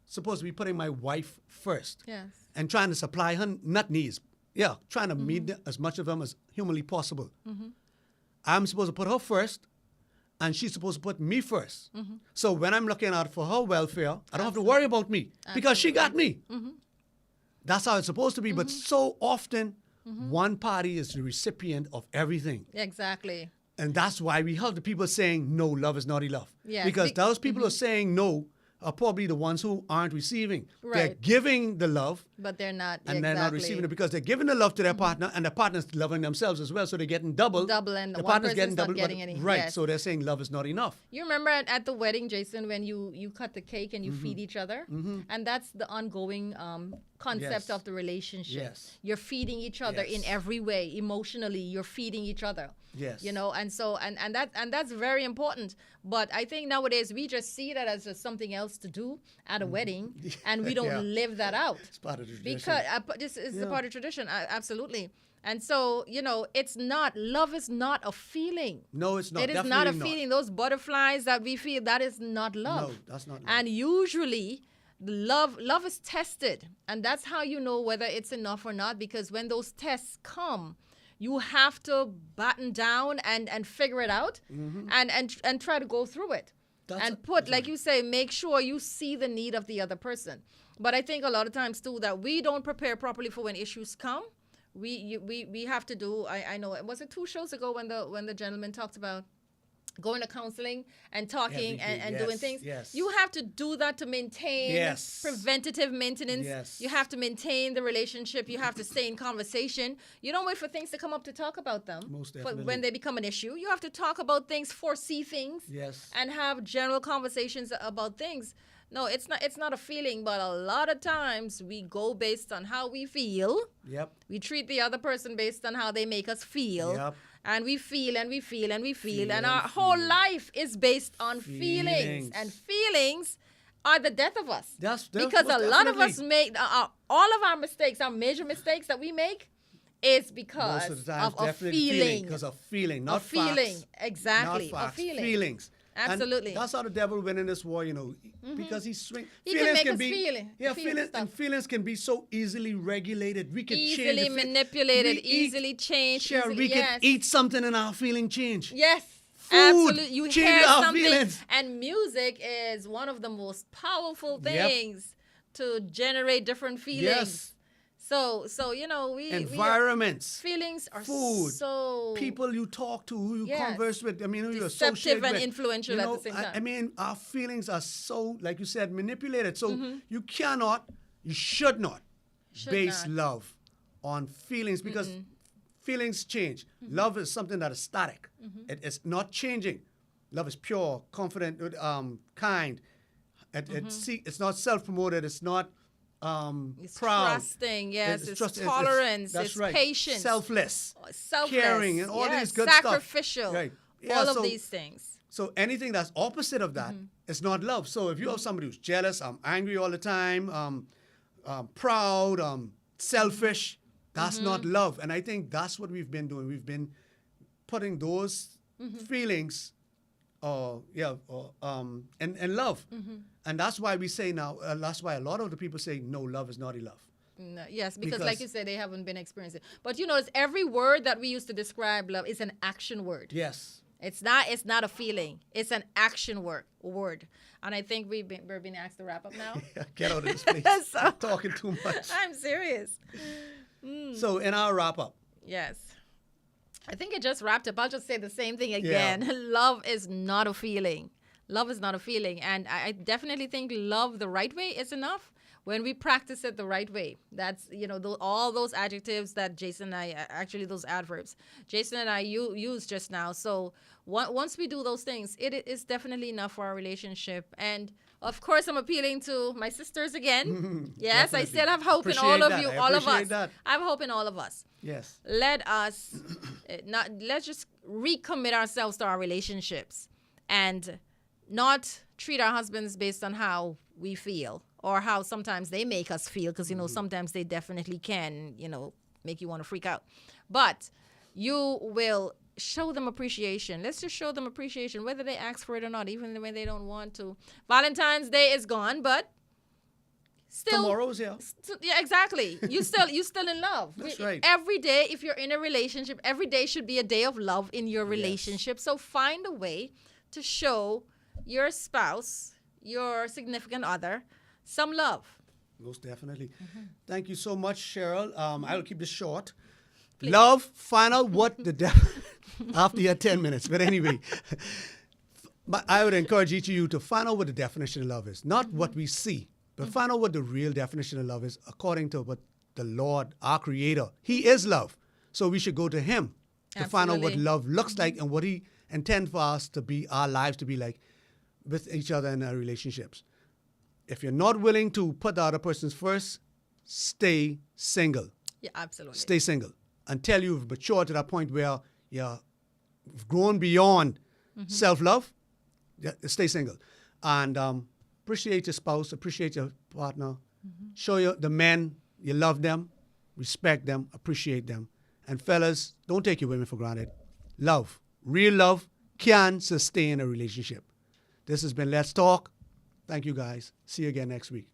A: supposed to be putting my wife first
B: Yes.
A: and trying to supply her nut needs. Yeah, trying to meet as much of them as humanly possible. I'm supposed to put her first, and she's supposed to put me 1st. So when I'm looking out for her welfare, I don't have to worry about me because she got me. That's how it's supposed to be. But so often, one party is the recipient of everything.
B: Exactly.
A: And that's why we have the people saying, no, love is not enough.
B: Yes,
A: Because those people who are saying no are probably the ones who aren't receiving. They're
B: Right.
A: giving the love,
B: But they're not.
A: and
B: exactly.
A: they're not receiving it because they're giving the love to their partner, and the partner's loving themselves as well, so they're getting double.
B: Double, and
A: the
B: one
A: partner's
B: person's not
A: double,
B: getting
A: but-
B: any.
A: Right,
B: Yes.
A: so they're saying love is not enough.
B: You remember at the wedding, Jason, when you cut the cake and you feed each other? And that's the ongoing concept
A: Yes.
B: of the relationship.
A: Yes.
B: You're feeding each other in
A: Yes.
B: every way. Emotionally, you're feeding each other.
A: Yes.
B: You know, and so and that's very important. But I think nowadays we just see that as just something else to do at a wedding, and we don't
A: Yeah.
B: live that out.
A: It's part of the tradition.
B: Because this is a part of tradition, absolutely. And so, you know, love is not a feeling.
A: No, it's not.
B: It is not a
A: Definitely
B: feeling. Those butterflies that we feel, that is not love.
A: No, that's not love.
B: And usually, love is tested. And that's how you know whether it's enough or not, because when those tests come, you have to batten down and figure it out and try to go through it. Like you say, make sure you see the need of the other person. But I think a lot of times too that we don't prepare properly for when issues come. We have to do. I know. Was it 2 shows ago when the gentleman talked about going to counseling and talking and doing things?
A: Yes.
B: You have to do that to maintain
A: Yes.
B: preventative maintenance.
A: Yes.
B: You have to maintain the relationship. You have to stay in conversation. You don't wait for things to come up to talk about them.
A: Most
B: But
A: definitely.
B: when they become an issue, you have to talk about things, foresee things,
A: Yes.
B: and have general conversations about things. No, it's not a feeling, but a lot of times we go based on how we feel.
A: Yep.
B: We treat the other person based on how they make us feel.
A: Yep.
B: And we feel and we feel and we feel. And
A: and
B: our whole
A: feel.
B: life is based on feelings.
A: Feelings.
B: And feelings are the death of us.
A: That's
B: because
A: most
B: a lot of us
A: definitely.
B: make, all of our mistakes, our major mistakes that we make, is because
A: Most of the time,
B: of a
A: definitely
B: feeling.
A: Because of feeling, not
B: A feeling,
A: facts.
B: exactly,
A: Not
B: a
A: facts,
B: feeling.
A: Feelings. And
B: Absolutely.
A: that's how the devil win in this war, you know, because he swing.
B: He can
A: feelings
B: make us
A: be,
B: feel it,
A: Yeah,
B: feel
A: feelings
B: stuff.
A: and feelings can be so easily regulated. We can change
B: Easily
A: the
B: manipulated,
A: we
B: easily changed.
A: Sure, we
B: yes.
A: can eat something and our feeling change.
B: Yes.
A: Food
B: Absolutely. You
A: changes
B: hear
A: our
B: something.
A: feelings.
B: And music is one of the most powerful
A: Yep.
B: things to generate different feelings.
A: Yes.
B: So you know, we
A: Environments,
B: feelings are
A: food,
B: so
A: people you talk to, who you
B: Yes.
A: converse with. I mean, who you
B: Deceptive
A: associate
B: and
A: with.
B: influential
A: You
B: at
A: know,
B: the same
A: I
B: time.
A: mean, our feelings are so, like you said, manipulated. So
B: Mm-hmm.
A: you cannot, you should not base
B: not.
A: love on feelings because feelings change. Love is something that is static. It's not changing. Love is pure, confident, kind. It's not self-promoted. It's not
B: It's
A: proud.
B: trusting, yes. It's
A: trust-
B: tolerance.
A: that's
B: It's
A: right.
B: patience.
A: Selfless.
B: Selfless,
A: caring, and all
B: yes,
A: these good stuff.
B: sacrificial.
A: Right. Yeah,
B: all of
A: so-
B: these things.
A: So anything that's opposite of that is not love. So if you have somebody who's jealous, angry all the time, proud, selfish, that's not love. And I think that's what we've been doing. We've been putting those feelings, in love. And that's why we say now, that's why a lot of the people say, no, love is not enough.
B: No, yes, because like
A: Because-
B: you said, they haven't been experiencing it. But you notice every word that we use to describe love is an action word.
A: Yes.
B: It's not a feeling. It's an action word. And I think we're being asked to wrap up now.
A: Get out of this place.
B: So-
A: I'm talking too much.
B: I'm serious.
A: So in our wrap up,
B: Yes. I think it just wrapped up. I'll just say the same thing again. Love is not a feeling. Love is not a feeling. And I definitely think love the right way is enough when we practice it the right way. That's, all those adjectives that Jason and I, actually those adverbs, Jason and I used just now. So once we do those things, it is definitely enough for our relationship. And of course, I'm appealing to my sisters again. Yes, I
A: Definitely.
B: still have hope in
A: Appreciate
B: all of
A: that.
B: you,
A: I
B: all of
A: appreciate
B: us.
A: that.
B: I have hope in all of us.
A: yes.
B: Let us let's just recommit ourselves to our relationships and not treat our husbands based on how we feel or how sometimes they make us feel, because sometimes they definitely can make you want to freak out, but you will show them appreciation. Let's just show them appreciation whether they ask for it or not, even when they don't want to. Valentine's Day is gone, but still
A: Tomorrow's here.
B: yeah, exactly. You still in love.
A: That's right.
B: Every day, if you're in a relationship, every day should be a day of love in your relationship. So find a way to show your spouse, your significant other, some love.
A: Most definitely. Thank you so much, Cheryl. I will keep this short. Love, find out what the after your 10 minutes. But anyway, but I would encourage each of you to find out what the definition of love is. Not what we see, but find out what the real definition of love is according to what the Lord, our Creator, He is love. So we should go to Him to find out what
B: Absolutely.
A: love looks like and what He intends for us to be, our lives to be like with each other in our relationships. If you're not willing to put the other person's first, stay single.
B: Yeah, absolutely.
A: Stay single until you've matured to that point where you've grown beyond self-love. Stay single. And appreciate your spouse, appreciate your partner. Show the men you love them, respect them, appreciate them. And fellas, don't take your women for granted. Love, real love, can sustain a relationship. This has been Let's Talk. Thank you, guys. See you again next week.